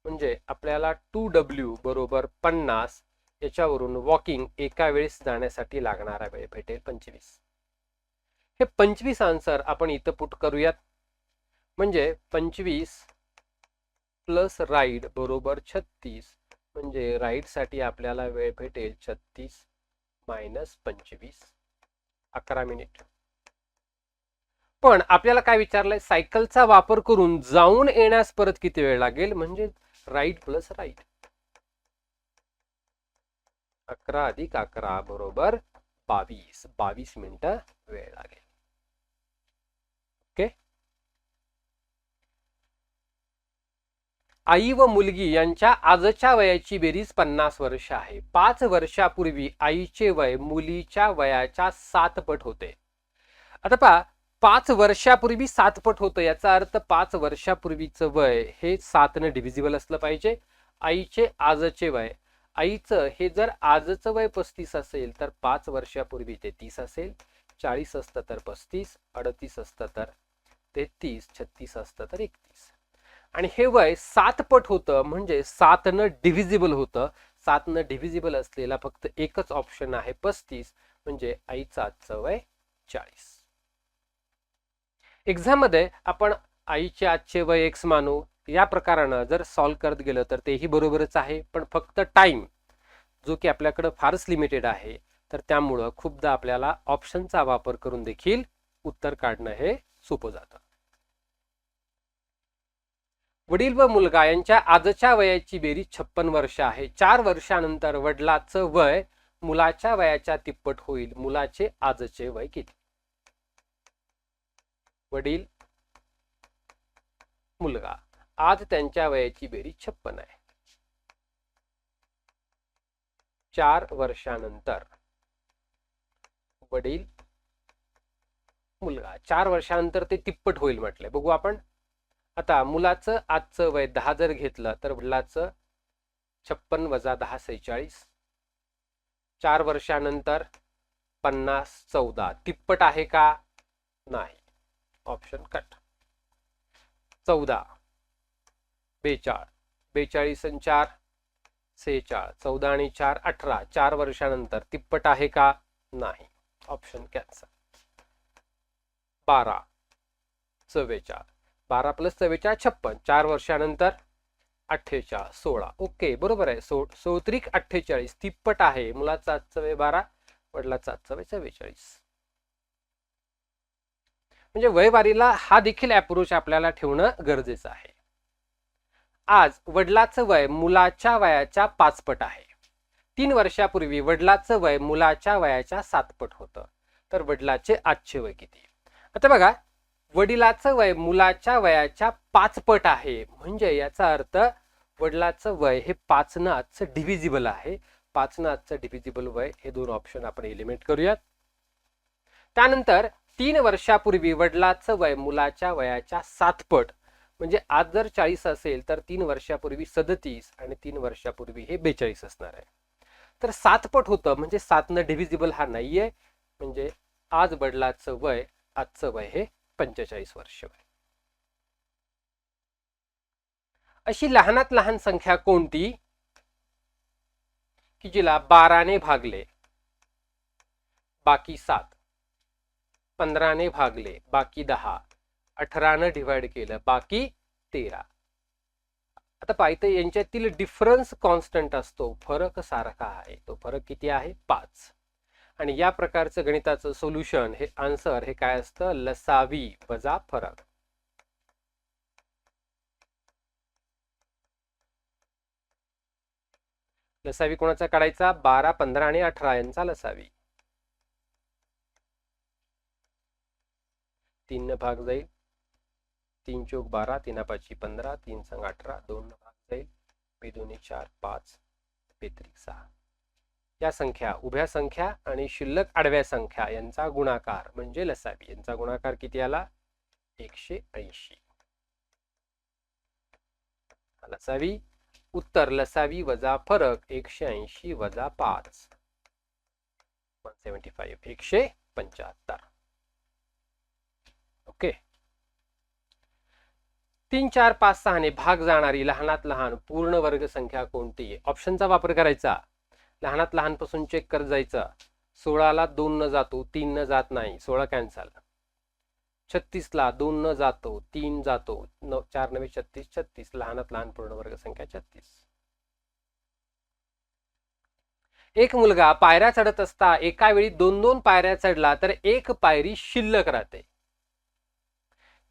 म्हणजे आपल्याला 2W बरोबर 50 याच्यावरून वॉकिंग एका वेळेस जाण्यासाठी लागणारा वेळ भेटेल 25. हे 25 आन्सर आपण इथं पुट करूयात. म्हणजे 25 प्लस राईड बरोबर 36. म्हणजे राईड साठी आपल्याला वेळ भेटेल 36 मायनस 25, 11 मिनिट. पण आपल्याला काय विचारलंय? सायकलचा वापर करून जाऊन येण्यास परत किती वेळ लागेल? म्हणजे राईड प्लस राईड. 11 अधिक 11 बरोबर 22. 22 मिनिटं वेळ लागेल. ओके. आई व मुलगी यांच्या आजच्या वयाची बेरीज 50 वर्ष आहे. 5 वर्षापूर्वी आईचे वय मुलीच्या वयाच्या 7 पट होते. आता पहा, 5 वर्षापूर्वी 7 पट होतं, याचा अर्थ 5 वर्षापूर्वीचं वय हे 7 ने डिव्हिजिबल असलं पाहिजे. आईचे आजचे वय, आईचं हे जर आजचं वय 35 असेल तर 5 वर्षापूर्वी ते 30 असेल. 40 असतं तर 35, 38 असतं तर 33, 36 असतं तर 31. आणि हे वय 7 पट होतं, म्हणजे 7 न डिव्हिजिबल होतं. 7 न डिव्हिजिबल असलेला फक्त एकच ऑप्शन आहे 35, म्हणजे आईचं आजचं वय 40. एक्झाम मध्ये आपण आईचे आजचे वय x मानू, या प्रकारानं जर सॉल्व्ह करत गेलं तर तेही बरोबरच आहे. पण फक्त टाइम जो की आपल्याकडे फारच लिमिटेड आहे, तर त्यामुळं खूपदा आपल्याला ऑप्शनचा वापर करून देखील उत्तर काढणं हे सोपं जातं. वडील व मुलगा यांच्या आजच्या वयाची बेरीज 56 वर्ष आहे. 4 वर्षानंतर वडिलाचं वय मुलाच्या वयाच्या तिप्पट होईल. मुलाचे आजचे वय किती? वडील मुलगा आज त्यांच्या वयाची बेरीज 56 आहे. 4 वर्षानंतर वडील मुलगा 4 वर्षानंतर ते तिप्पट होईल म्हटलंय. बघू आपण. आता मुलाचं आजचं वय 10 जर घेतलं तर वडिलाचं 56 वजा 10 46. 4 वर्षानंतर 50 14. तिप्पट आहे का? नाही. Option cut. 14 42. 42 आणि 4 46. 14 आणि 4 18. 4 वर्षानंतर तिप्पट आहे का? नाही. Option cancel. 12 44. 12 प्लस 44 56. 4 वर्षानंतर 48 16. ओके बरोबर आहे. 16 48 तिप्पट आहे. मुलाचा आजचं वय 12, वडिलाचा आजचं वय 44. म्हणजे वयवारीला हा देखील अप्रोच आपल्याला ठेवणं गरजेचं आहे. आज वडिलाचं वय मुलाच्या वयाच्या 5 पट आहे. 3 वर्षापूर्वी वडिलाचं वय मुलाच्या वयाच्या 7 पट होतं. तर वडिलाचे आजचे वय किती? आता बघा, वडिलाचं वय मुलाच्या वयाच्या 5 पट आहे, म्हणजे याचा अर्थ वडिलाचं वय हे 5 आजचं डिव्हिजिबल आहे. 5 आजचं डिव्हिजिबल वय हे 2 ऑप्शन आपण एलिमिनेट करूयात. त्यानंतर 3 वर्षापूर्वी वडिलाचं वय मुलाच्या वयाच्या 7 पट, म्हणजे आज जर 40 असेल तर 3 वर्षापूर्वी 37 आणि 3 वर्षापूर्वी हे 42 असणार आहे. तर 7 पट होतं म्हणजे 7 डिव्हिजिबल हा नाहीये, म्हणजे आज वडिलाचं वय आजचं वय हे 45 वर्ष. अशी लहानात लहान संख्या कोणती की जिला 12ने भागले बाकी 7, 15ने भागले बाकी 10, 18ने डिवाइड केलं बाकी 13. आता पाहिजे यांच्यातील डिफरन्स कॉन्स्टंट असतो, फरक सारखा आहे. तो फरक किती आहे? 5. आणि या प्रकारचं गणिताचं सोल्युशन हे आन्सर हे काय असतं? लसावी वजा फरक. लसावी कोणाचा काढायचा? 12, 15 आणि 18 यांचा लसावी. 3 न भाग जाईल, 3 चौक 12, 3 5 15, 3 संग 18, 2 न भाग जाईल, 2 2 4 5, 3 6. या संख्या उभ्या संख्या आणि शिल्लक आडव्या संख्या यांचा गुणाकार म्हणजे लसावी. यांचा गुणाकार किती आला? 180. लसावी. उत्तर लसावी वजा फरक 180 वजा 5, 175, 175. ओके. 3 4 5 6 ने भाग जाणारी लहानात लहान पूर्ण वर्ग संख्या कोणती आहे? ऑप्शनचा वापर करायचा. लहानात लहान पासून चेक करत जायचं. 16 ला 2 न जातो, 3 न जात नाही, 16 कॅन्सल. 36 ला 2 न जातो, 3 जातो, 4 9 36, 36 लहानात लहान पूर्ण वर्ग संख्या 36. एक मुलगा पायऱ्या चढत असता एका वेळी 2-2 पायऱ्या चढला तर एक पायरी शिल्लक राहते.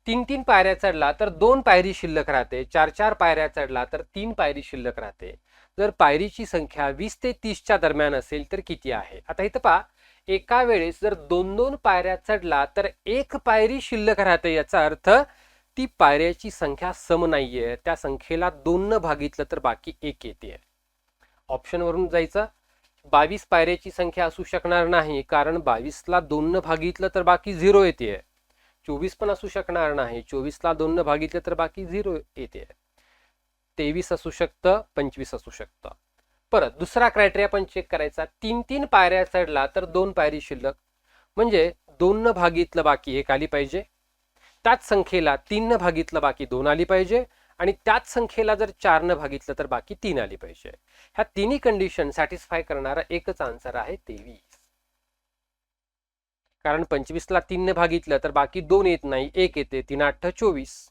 3-3 पायऱ्या चढला तर 2 पायरी शिल्लक राहते. 4-4 पायऱ्या चढला तर 3 पायरी शिल्लक राहते. जर पायरीची संख्या 20 ते 30च्या दरम्यान असेल तर किती आहे? आता इथं पहा, एका वेळेस जर 2-2 पायऱ्या चढला तर एक पायरी शिल्लक राहते. याचा अर्थ ती पायऱ्याची संख्या सम नाहीये. त्या संख्येला 2 न भागितलं तर बाकी 1 येते. ऑप्शन वरून जायचं. 22 पायऱ्याची संख्या असू शकणार नाही, कारण 22 ला 2 न भागितलं तर बाकी 0 येते. 24 पण असू शकणार नाही, 24 ला 2 न भागितलं तर बाकी 0 येते. 23 असू शकतं, 25 असू शकतं. परत दुसरा क्रायटेरिया पण चेक करायचा. 3-3 पायऱ्या चढला तर 2 पायरी शिल्लक, म्हणजे 2 न भागितलं बाकी 1 आली पाहिजे. त्याच संख्येला 3 न भागितलं बाकी 2 आली पाहिजे. आणि त्याच संख्येला जर 4 न भागितलं तर बाकी 3 आली पाहिजे. ह्या तिन्ही कंडिशन सॅटिस्फाय करणारा एकच आन्सर आहे 23. कारण 25 ला 3 ने भागितलं तर बाकी 2 येत नाही, 1 येते. 3 8 24.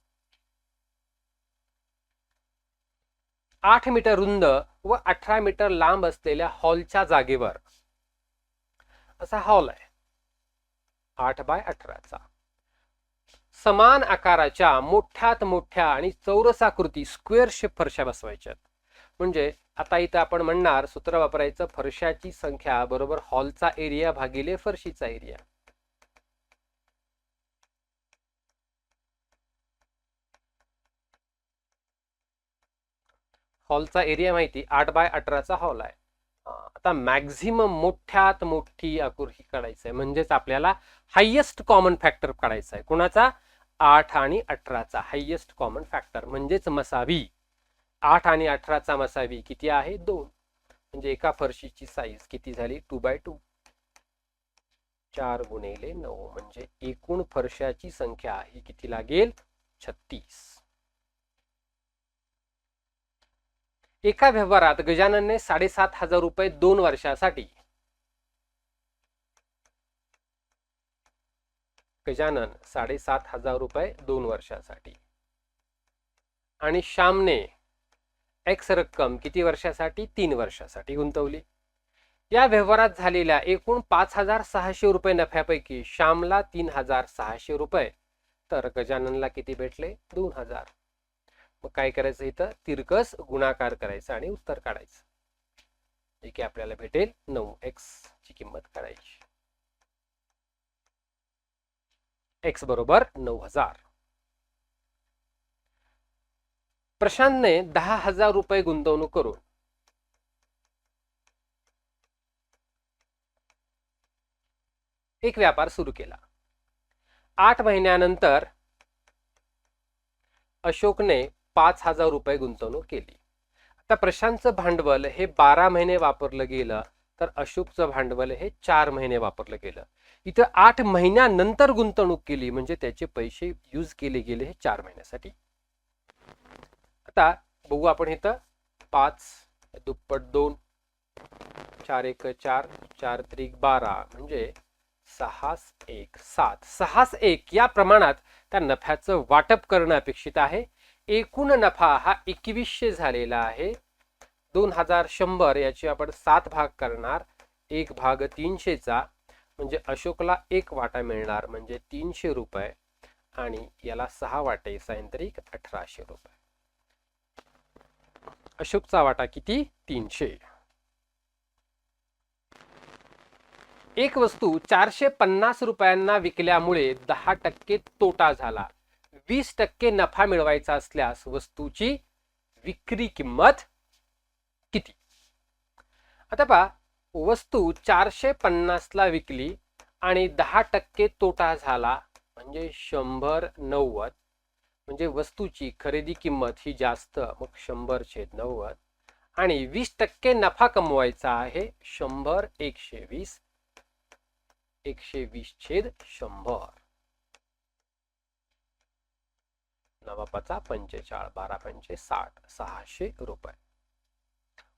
8 मीटर रुंद व 18 मीटर लांब असलेल्या हॉलच्या जागेवर असा हॉल आहे 8 बाय 18चा. समान आकाराच्या मोठ्यात मोठ्या आणि चौरसाकृती स्क्वेअर शेप फरशा बसवायच्यात. म्हणजे आता इथं आपण म्हणणार, सूत्र वापरायचं, फरशाची संख्या बरोबर हॉलचा एरिया भागिले फरशीचा एरिया. हॉलचा एरिया माहिती, 8 बाय 18चा हॉल आहे. आता मॅक्झिमम मोठ्यात मोठी आकृती काढायचं आहे, म्हणजेच आपल्याला हायेस्ट कॉमन फॅक्टर काढायचा आहे. कोणाचा? 8 आणि 18चा हायेस्ट कॉमन फॅक्टर म्हणजेच मसावी. 8 आणि 18चा मसावी किती आहे? 2. म्हणजे एका फरशीची साईज किती झाली? 2x2. 4 गुणिले 9 म्हणजे एकूण फरशाची संख्या ही किती लागेल? 36. एका व्यवहारात गजाननने 7,500 रुपये 2 वर्षासाठी, गजानन 7,500 रुपये 2 वर्षासाठी आणि श्यामने एक्स रक्कम किती वर्षासाठी? 3 वर्षासाठी गुंतवली. या व्यवहारात झालेल्या एकूण 5,600 रुपये नफ्यापैकी श्यामला 3,600 रुपये तर गजाननला किती भेटले? 2,000. मग काय करायचं? इथं तिरकस गुणाकार करायचा आणि उत्तर काढायचं. जे की आपल्याला भेटेल 9x ची किंमत काढायची. x बरोबर 9,000. प्रशांतने 10,000 रुपये गुंतवणूक करून एक व्यापार सुरू केला. 8 महिन्यानंतर अशोकने 5,000 रुपये गुंतवणूक केली. आता प्रशांतचं भांडवल हे 12 महिने वापरलं गेलं, तर अशोकचं भांडवल हे 4 महिने वापरलं गेलं. इथं 8 महिन्यानंतर गुंतवणूक केली म्हणजे त्याचे पैसे यूज केले गेले हे 4 महिन्यासाठी. आता बघू आपण इथं 5 दुप्पट 2 4 1 4 4 3 12 म्हणजे 6 1 7 6 1 या प्रमाणात त्या नफ्याचं वाटप करणं अपेक्षित आहे. एकूण नफा हा 2100 झालेला आहे. 2100 याचे आपण 7 भाग करणार, 1 भाग 300चा म्हणजे अशोकला 1 वाटा मिळणार म्हणजे 300 रुपये आणि याला 6 वाटे सायंत्रिक 1800 रुपये. अशोकचा वाटा किती? 300. एक वस्तू 450 रुपयांना विकल्यामुळे 10% तोटा झाला. 20% नफा मिळवायचा असल्यास वस्तूची विक्री किंमत किती? आता पहा, वस्तू 450 ला विकली आणि 10% तोटा झाला म्हणजे 100/90 म्हणजे वस्तूची खरेदी किंमत ही जास्त, मग 100/90 आणि 20% नफा कमवायचा आहे 100 120 120/100 9 45 12 5 60 600 रुपये.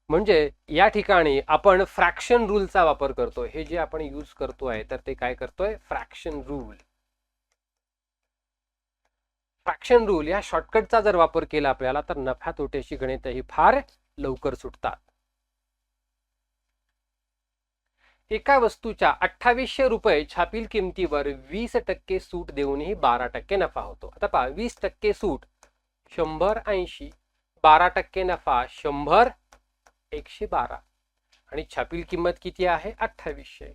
म्हणजे या ठिकाणी आपण फ्रॅक्शन रूलचा वापर करतोय. हे जे आपण यूज करतोय तर ते काय करतोय? Fraction rule. फ्रॅक्शन रूल या शॉर्टकटचा जर वापर केला आपल्याला तर नफ्या तोट्याची गणित ही फार लवकर सुटतात. एका वस्तूच्या 2800 रुपये छापील किमतीवर 20% सूट देऊनही 12% नफा होतो. आता पहा, 20% सूट 100/80, 12% नफा 100/112 आणि छापील किंमत किती आहे? 2800.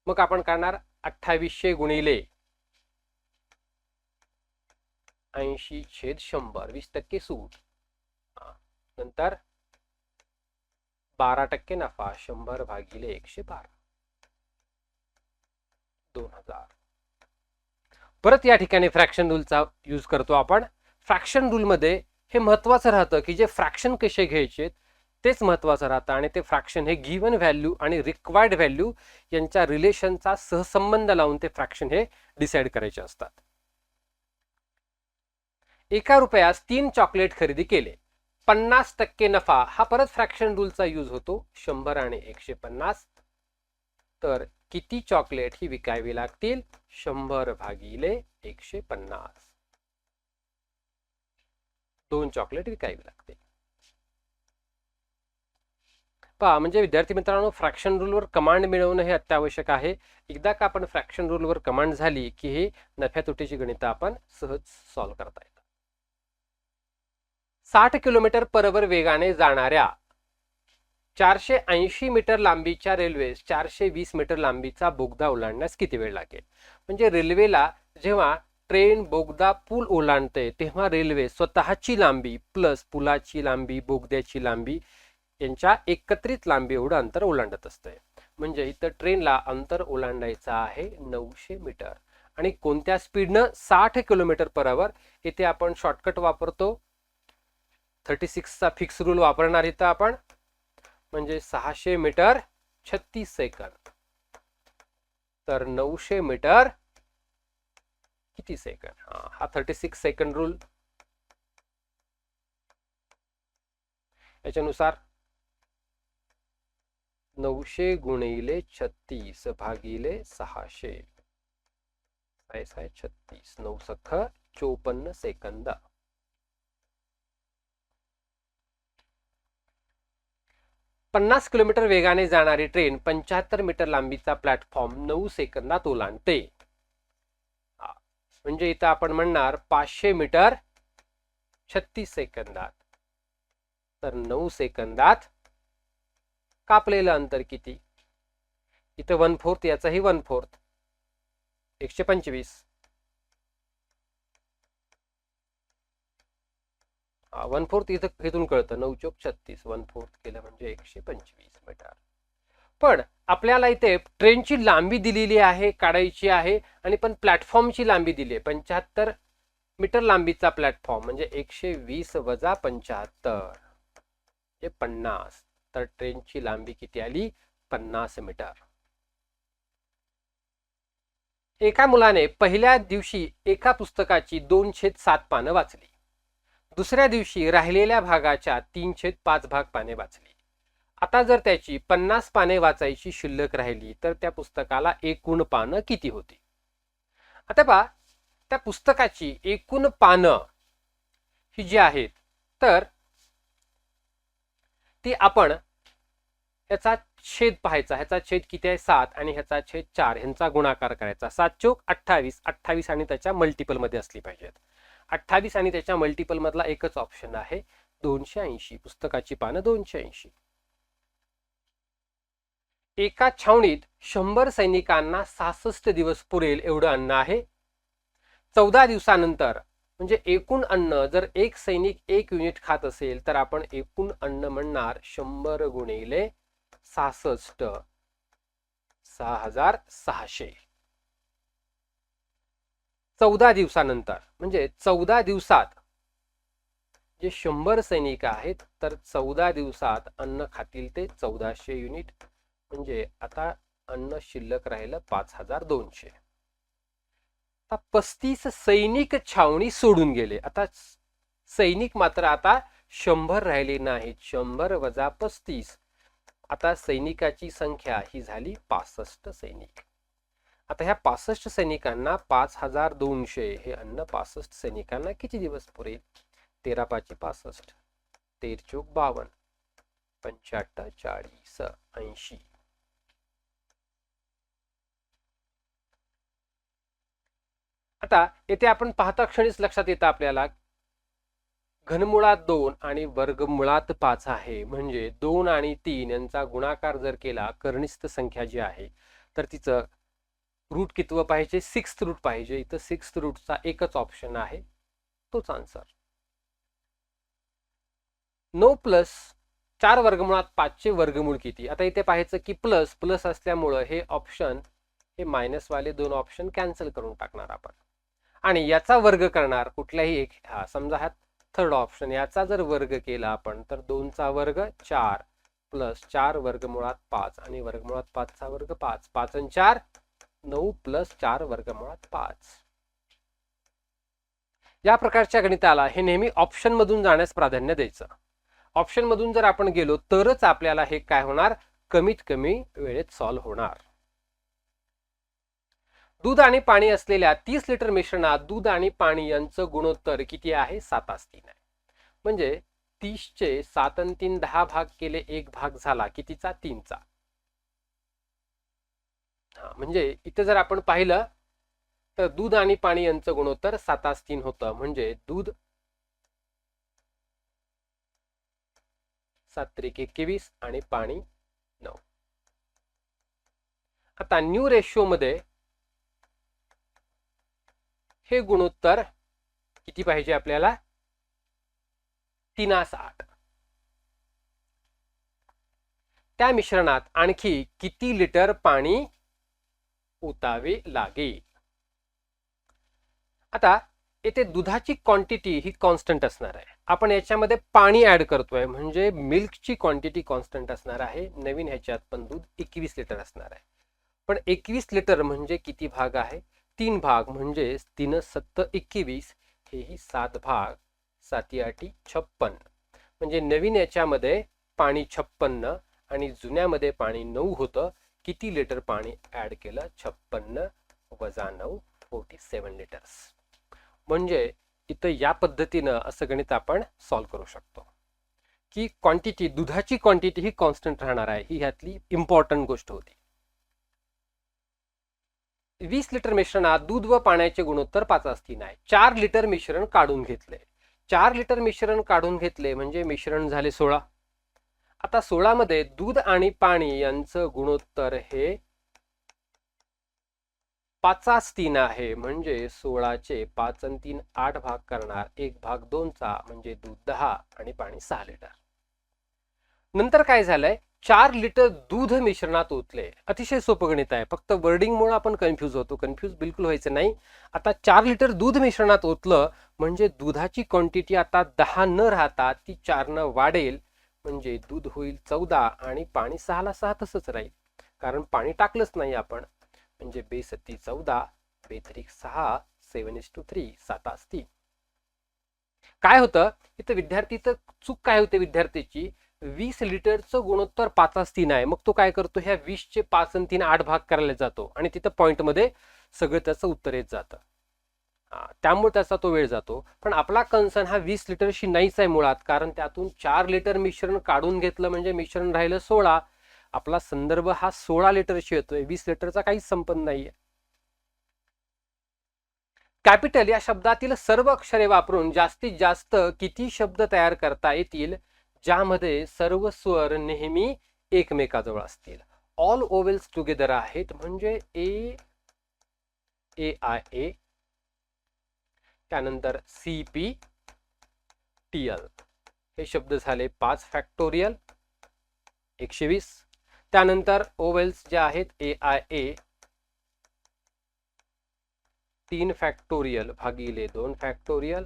मग आपण करणार 2800 गुणिले 80/100 20% सूट, नंतर 12% नफा 100/112 2000. परत या ठिकाणी फ्रॅक्शन रूलचा यूज करतो आपण. फ्रॅक्शन रूल मध्ये हे महत्वाचं राहतं की जे फ्रॅक्शन कसे घ्यायचे तेच महत्वाचं राहतं आणि ते फ्रॅक्शन हे गिव्हन व्हॅल्यू आणि रिक्वायर्ड व्हॅल्यू यांच्या रिलेशनचा सहसंबंध लावून ते फ्रॅक्शन हे डिसाइड करायचे असतात. एका रुपयास 3 चॉकलेट खरेदी केले, 50% नफा हा परत फ्रॅक्शन रूलचा यूज होतो 100 आणि 150. तर किती चॉकलेट ही विकावी लागतील? 100/150. 2 चॉकलेट विकावी लागते. पहा, म्हणजे विद्यार्थी मित्रांनो, फ्रॅक्शन रूलवर कमांड मिळवणं हे अत्यावश्यक आहे. एकदा का आपण फ्रॅक्शन रूलवर कमांड झाली की हे नफ्या तोट्याची गणितं आपण सहज सॉल्व्ह करता येतात. 60 किलोमीटर पर आवर वेगाने जाणाऱ्या 480 मीटर लांबीच्या रेल्वेस 420 मीटर लांबीचा बोगदा ओलांडण्यास किती वेळ लागेल? म्हणजे रेल्वेला जेव्हा ट्रेन, बोगदा, पूल ओलांडते तेव्हा रेल्वे स्वतःची लांबी प्लस पुलाची लांबी, बोगद्याची लांबी यांच्या एकत्रित लांबी एवढं अंतर ओलांडत असते. म्हणजे इथं ट्रेनला अंतर ओलांडायचं आहे 900 मीटर आणि कोणत्या स्पीडनं? 60 किलोमीटर पर आवर. इथे आपण शॉर्टकट वापरतो, 36 चा फिक्स रूल वापरणार इथं आपण. म्हणजे 600 मीटर 36 सेकंद, तर 900 मीटर किती सेकंद? हा 36 सेकंड रूल. याच्यानुसार 900 गुणिले 36 भागिले 600 36 9 सख 54 सेकंद. 50 किलोमीटर वेगाने जाणारी ट्रेन 75 मीटर लांबीचा प्लॅटफॉर्म 9 सेकंदात ओलांडते. म्हणजे इथं आपण म्हणणार 500 मीटर 36 सेकंदात, तर 9 सेकंदात कापलेलं अंतर किती? इथं 1/4, याचाही 1/4 125. 1/4 इथून कळतं, 9 चोक 36, 1/4 केलं म्हणजे 125 मीटर. पण आपल्याला इथे ट्रेनची लांबी दिलेली आहे, काढायची आहे, आणि पण प्लॅटफॉर्मची लांबी दिली आहे 75 मीटर लांबीचा प्लॅटफॉर्म, म्हणजे 120 वजा 75 हे 50. तर ट्रेनची लांबी किती आली? 50 मीटर. एका मुलाने पहिल्या दिवशी एका पुस्तकाची 2/7 पानं वाचली. दुसऱ्या दिवशी राहिलेल्या भागाच्या 3/5 भाग पाने वाचली. आता जर त्याची 50 पाने वाचायची शिल्लक राहिली तर त्या पुस्तकाला एकूण पानं किती होती? आता पहा, त्या पुस्तकाची एकूण पानं ही जी आहेत तर ती आपण ह्याचा छेद पाहायचा. ह्याचा छेद किती आहे? 7 आणि ह्याचा छेद 4, ह्यांचा गुणाकार करायचा. 7 चोक 28, 28 आणि त्याच्या मल्टिपल मध्ये असली पाहिजेत. 28 आणि त्याच्या मल्टिपल मधला एकच ऑप्शन आहे 280. पुस्तकाची पानं 280. एका छावणीत 100 सैनिकांना 66 दिवस पुरेल एवढं अन्न आहे. 14 दिवसानंतर म्हणजे एकूण अन्न जर एक सैनिक 1 युनिट खात असेल तर आपण एकूण अन्न म्हणणार 100 गुणिले 66, 6600. 14 दिवसानंतर म्हणजे 14 दिवसात जे 100 सैनिक आहेत तर 14 दिवसात अन्न खातील ते 1400 युनिट, म्हणजे आता अन्न शिल्लक राहिलं 5200. आता 35 सैनिक छावणी सोडून गेले. आता सैनिक मात्र आता 100 राहिले नाहीत. 100 वजा 35, आता सैनिकाची संख्या ही झाली 65 सैनिक. आता ह्या 65 सैनिकांना 5200 हे अन्न 65 सैनिकांना किती दिवस पुरेल? 13 5 65, 13 चोक 52, 85 40 80. आता येथे आपण पाहता क्षणीच लक्षात येतं आपल्याला घनमुळात 2 आणि वर्गमुळात 5 आहे, म्हणजे 2 आणि 3 यांचा गुणाकार जर केला, कर्निस्थ संख्या जी आहे तर तिचं रूट कितवं पाहिजे? 6th रूट पाहिजे. इथं 6th रूटचा एकच ऑप्शन आहे, तोच आन्सर. 9 प्लस 4 वर्गमुळात 5 चे वर्गमूळ किती? आता इथे पाहायचं की प्लस प्लस असल्यामुळं हे ऑप्शन, हे मायनस वाले 2 ऑप्शन कॅन्सल करून टाकणार आपण, आणि याचा वर्ग करणार कुठल्याही एक. समजा हा थर्ड ऑप्शन, याचा जर वर्ग केला आपण तर 2चा वर्ग 4 प्लस 4 वर्गमुळात 5 आणि वर्गमुळात 5 चा वर्ग 5, 5 आणि 4 9 प्लस 4 वर्गमुळात 5. या प्रकारच्या गणिताला हे नेहमी ऑप्शन मधून जाण्यास प्राधान्य द्यायचं. ऑप्शन मधून जर आपण गेलो तरच आपल्याला हे काय होणार? कमीत कमी वेळेत सॉल्व्ह होणार. दूध आणि पाणी असलेल्या 30 लिटर मिश्रणात दूध आणि पाणी यांचं गुणोत्तर किती आहे? 7:3 आहे. म्हणजे 30 चे 7 आणि 3 10 भाग केले, 1 भाग झाला कितीचा? 3चा. म्हणजे इथे जर आपण पाहिलं तर दूध आणि पाणी यांचं गुणोत्तर 7:3 होतं, म्हणजे दूध 7 × 21 आणि पाणी 9. आता न्यू रेशो मध्ये हे गुणोत्तर किती पाहिजे आपल्याला? 3:8. त्या मिश्रणात आणखी किती लिटर पाणी ओतावे लागेल? आता येथे दुधाची क्वांटिटी ही कॉन्स्टंट असणार आहे. आपण याच्यामध्ये पाणी ऍड करतोय म्हणजे मिल्कची क्वांटिटी कॉन्स्टंट असणार आहे. नवीन ह्याच्यात पण दूध 21 लिटर असणार आहे. पण 21 लिटर म्हणजे किती भाग आहे? 3 भाग, म्हणजे 3 7 21, हेही 7 भाग, 7 8 56. म्हणजे नवीन याच्यामध्ये पाणी 56 आणि जुन्यामध्ये पाणी 9 होतं. किती लिटर पाणी ऍड केलं? 56 वजा 9, 47 लिटर्स. म्हणजे इथं या पद्धतीनं असं गणित आपण सॉल्व्ह करू शकतो की क्वांटिटी, दुधाची क्वांटिटी ही कॉन्स्टंट राहणार आहे. ही ह्यातली इम्पॉर्टंट गोष्ट होती. 20 लिटर मिश्रणात दूध व पाण्याचे गुणोत्तर 5:3 आहे. 4 लिटर मिश्रण काढून घेतले. 4 लिटर मिश्रण काढून घेतले म्हणजे मिश्रण झाले 16. आता 16 मध्ये दूध आणि पाणी यांचं गुणोत्तर हे 5 3 आहे म्हणजे 16चे 5 आणि 3 8 भाग करणार, 1 भाग 2चा म्हणजे दूध 10 आणि पाणी 6 लिटर. नंतर काय झालंय, 4 लिटर दूध मिश्रणात ओतले. अतिशय सोपं गणित आहे, फक्त वर्डिंगमुळे आपण कन्फ्यूज होतो. कन्फ्यूज बिलकुल व्हायचं नाही. आता 4 लिटर दूध मिश्रणात ओतलं म्हणजे दुधाची क्वांटिटी आता 10 न राहता ती 4 न वाढेल, म्हणजे दूध होईल 14 आणि पाणी 6 ला 6 तसंच राहील, कारण पाणी टाकलंच नाही आपण. म्हणजे बेसत्ती 14 बेत्रिक 6 7:3 7:3. काय होतं इथं विद्यार्थी, तर चूक काय होते विद्यार्थ्याची, 20 लिटरचं गुणोत्तर 5:3 आहे. मग तो काय करतो, ह्या 20चे 5 आणि 3 8 भाग करायला जातो आणि तिथं पॉइंट मध्ये सगळं त्याचं उत्तर येत जातं. त्यामुळे त्याचा तो वेळ जातो. पण आपला कन्सर्न हा 20 लिटरशी नाहीच आहे मुळात, कारण त्यातून 4 लिटर मिश्रण काढून घेतलं म्हणजे मिश्रण राहिलं 16. आपला संदर्भ हा 16 लिटरशी येतोय, 20 लिटरचा काहीच संबंध नाहीये. कॅपिटल या शब्दातील सर्व अक्षरे वापरून जास्तीत जास्त किती शब्द तयार करता येतील ज्यामध्ये सर्व स्वर नेहमी एकमेकाजवळ असतील? ऑल ओवेल्स टुगेदर आहेत म्हणजे ए ए आय ए, त्यानंतर सी पी टी एल, हे शब्द झाले 5 फॅक्टोरियल 120. त्यानंतर ओवेल्स जे आहेत ए आय ए 3 फॅक्टोरियल भागिले 2 फॅक्टोरियल,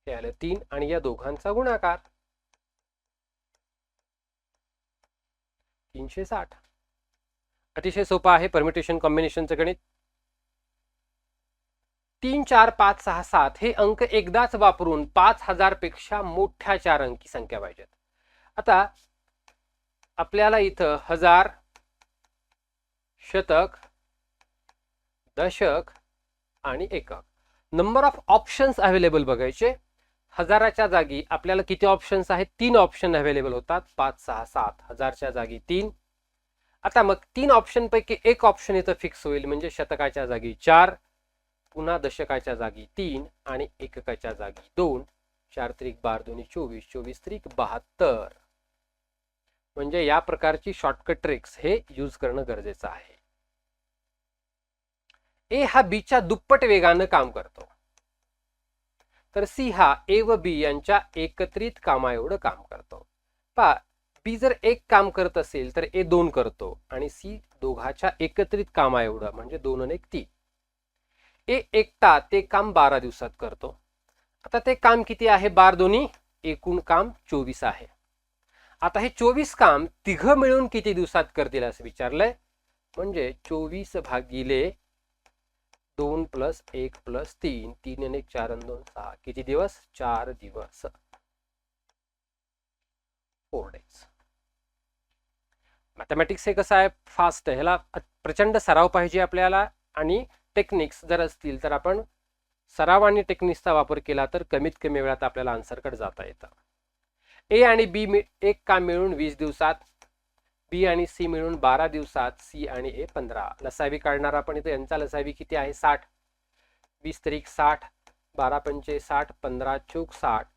हे आलं 3 आणि या दोघांचा गुणाकार 360. अतिशय सोपा आहे परम्युटेशन कॉम्बिनेशनचं गणित. 3 4 5 6 7 हे अंक एकदाच वापरून 5000 पेक्षा मोठ्या 4 अंकी संख्या पाहिजेत. आता आपल्याला इथं हजार, शतक, दशक आणि एकक, नंबर ऑफ ऑप्शन्स अवेलेबल बघायचे. हजाराच्या जागी आपल्याला किती ऑप्शन्स आहेत, 3 ऑप्शन अवेलेबल होतात. 5 6 7, हजारच्या जागी 3. आता मग 3 ऑप्शन पैकी एक ऑप्शन इथं फिक्स होईल, म्हणजे शतकाच्या जागी 4, पुन्हा दशकाच्या जागी 3 आणि एककाच्या जागी 2. 4 त्रिक 12 2 24, 24 त्रिक 72. म्हणजे या प्रकारची शॉर्टकट ट्रिक्स हे यूज करणं गरजेचं आहे. ए हा बी च्या दुप्पट वेगानं काम करतो, तर सी हा ए व बी यांच्या एकत्रित कामा एवढं काम करतो. पहा, बी जर एक काम करत असेल तर ए 2 करतो आणि सी दोघाच्या एकत्रित कामा एवढं, म्हणजे 2 आणि 1 3. ए एकटा ते काम 12 दिवसात करतो. आता ते काम किती आहे, 12 दोन्ही, एकूण काम 24 आहे. आता हे 24 काम तिघं मिळून किती दिवसात करतील असं विचारलंय, म्हणजे 24 भागिले 2 प्लस 1 प्लस 3, 3 आणि 1 4 आणि 2 6, किती दिवस, 4 दिवस, 4 डेज. मॅथमॅटिक्स हे कसं आहे, फास्ट आहे, ह्याला प्रचंड सराव पाहिजे आपल्याला, आणि टेक्निक्स जर असतील तर आपण सराव आणि टेक्निक्सचा वापर केला तर कमीत कमी वेळात आपल्याला आन्सरकडे जाता येतं. ए आणि बी एक काम मिळून 20 दिवसात, बी आणि सी मिळून 12 दिवसात, सी आणि ए 15. लसावी काढणार आपण इथे, यांचा लसावी किती आहे 60. 20 तारीख 60, 12 पंचे 60, 15 चौक 60,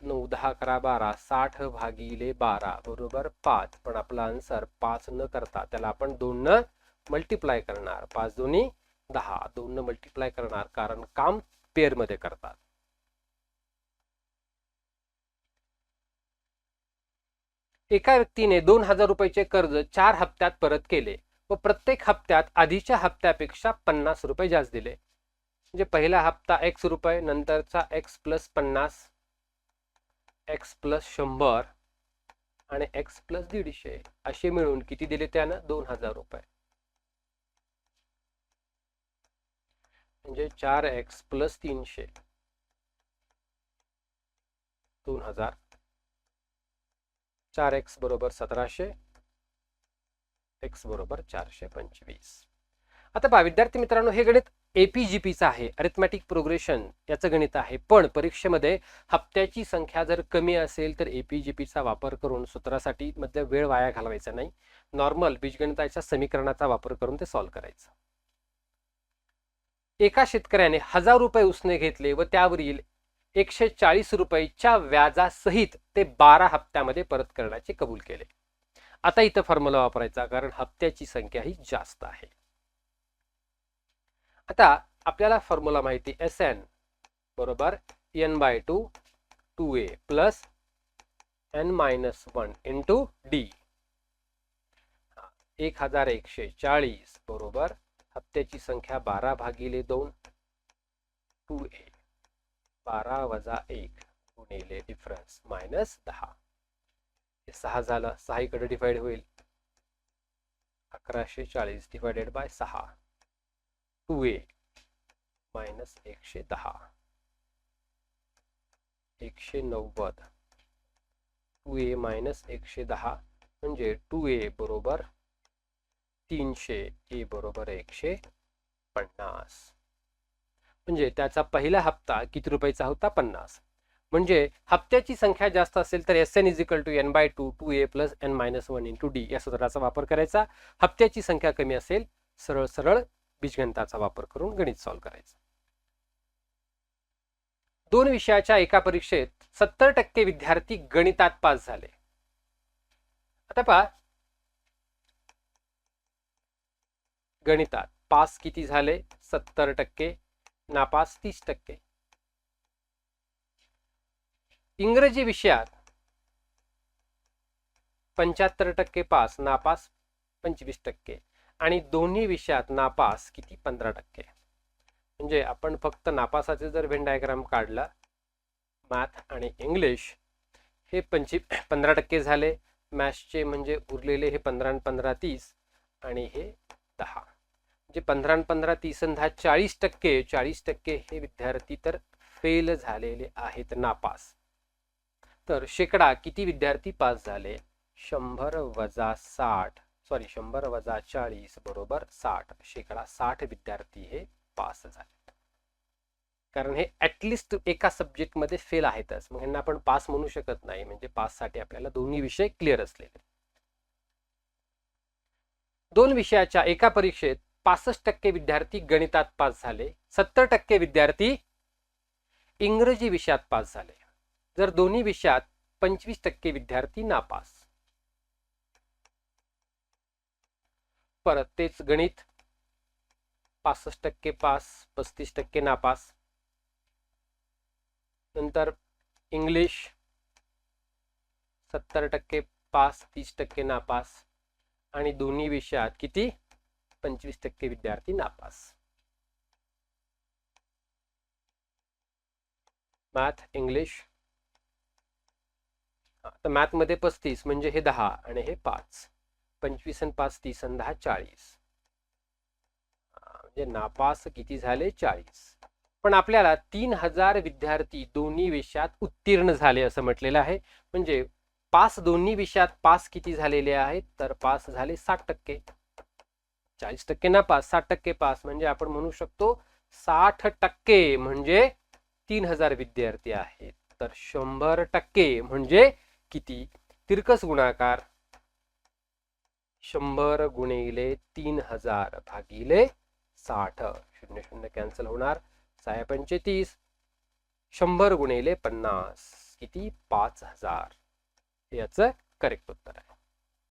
9 10 11 12, 60 भागिले 12 बरोबर 5. पण आपला आन्सर 5 न करता त्याला आपण 2 न मल्टिप्लाय करणार. 5 दोन्ही 10, 2 न मल्टिप्लाय करणार, कारण काम पेअर मध्ये करतात. एका व्यक्तीने 2000 रुपयाचे कर्ज 4 हप्त्यात परत केले व प्रत्येक हप्त्यात आधीच्या हप्त्यापेक्षा 50 रुपये जास्त दिले. म्हणजे पहिला हप्ता x रुपये, नंतरचा x प्लस 50, x प्लस 100 आणि x प्लस 150, असे मिळून किती दिले त्यानं, 2000 रुपये. म्हणजे 4x प्लस 300 2000, 4x बरोबर 1700, x बरोबर 425. आता पहा विद्यार्थी मित्रांनो, हे गणित एपीजीपीचं आहे, अरिथमॅटिक प्रोग्रेशन याचं गणित आहे. पण परीक्षेमध्ये हप्त्याची संख्या जर कमी असेल तर एपीजीपीचा वापर करून सूत्रासाठी मध्ये वेळ वाया घालवायचा नाही, नॉर्मल बीजगणिताच्या समीकरणाचा वापर करून ते सॉल्व्ह करायचं. एका शेतकऱ्याने 1000 रुपये उसने घेतले व त्यावरील 140 रुपयाच्या व्याजासहित ते 12 हप्त्यामध्ये परत करण्याचे कबूल केले. आता इथं फॉर्म्युला वापरायचा, कारण हप्त्याची संख्या ही जास्त आहे. आता आपल्याला फॉर्म्युला माहिती Sn बरोबर n/2 2a plus n-1 into d 1140 बरोबर हप्त्याची संख्या 12/2 2a 12 वजा 1 गुणिले डिफरन्स मायनस 10 हे 6 झालं 6 इकडे डिवाइड होईल 1140 divided by 6 2a minus 110 190 2a minus 110 म्हणजे 2a बरोबर 300 a बरोबर 150 म्हणजे त्याचा पहिला हप्ता किती रुपयाचा होता 50 म्हणजे हप्त्याची संख्या जास्त असेल तर Sn = n/2 2a plus n-1 into d या सूत्राचा वापर करायचा. हप्त्याची संख्या कमी असेल सरळ सरळ बीजगणिताचा वापर करून गणित सॉल्व्ह करायचं. दोन विषयाच्या एका परीक्षेत 70% विद्यार्थी गणितात पास झाले. आता पहा गणितात पास किती झाले 70%, नापास 30%. इंग्रजी विषयात 75% पास नापास 25% आणि दोन्ही विषयात नापास किती 15%. म्हणजे आपण फक्त नापासाचे जर व्हेन डायग्राम काढला मॅथ आणि इंग्लिश हे 15% झाले. मॅथ्सचे म्हणजे उरलेले हे 15 आणि 15 30 आणि हे 10 म्हणजे 15 आणि 15 30 आणि 10 40%. 40% हे विद्यार्थी तर फेल झालेले आहेत नापास. तर शेकडा किती विद्यार्थी पास झाले 100 वजा 60 सॉरी 100 वजा 40 बरोबर 60 शेकडा 60 विद्यार्थी हे पास झाले. कारण हे ऍटलिस्ट एका सब्जेक्ट मध्ये फेल आहेतच मग यांना आपण पास म्हणू शकत नाही. म्हणजे पास साठी आपल्याला दोन्ही विषय क्लिअर असलेले. दोन विषयाच्या एका परीक्षेत 65% विद्यार्थी गणितात पास झाले. 70% विद्यार्थी इंग्रजी विषयात पास झाले. जर दोन्ही विषयात 25% विद्यार्थी नापास. परत तेच गणित 65% पास 35% नापास. नंतर इंग्लिश 70% पास 30% नापास आणि दोन्ही विषयात किती 25% विद्यार्थी नापास. मॅथ इंग्लिश तर मॅथ मध्ये 35 म्हणजे हे 10 आणि हे 5 25 आणि 5 30 आणि 10 40 म्हणजे नापास किती झाले 40. पण आपल्याला 3000 विद्यार्थी दोन्ही विषयात उत्तीर्ण झाले असं म्हटलेलं आहे. म्हणजे पास दोन्ही विषयात पास किती झालेले आहेत तर पास झाले 60%. 40% नापास 60% पास म्हणजे आपण म्हणू शकतो 60% म्हणजे 3000 विद्यार्थी आहेत. तर 100% म्हणजे किती तिरकस गुणाकार 100 गुणिले 3000 भागिले 60 शून्य शून्य कॅन्सल होणार 635 100 गुणिले 50 किती 5000 हे याचं करेक्ट उत्तर आहे.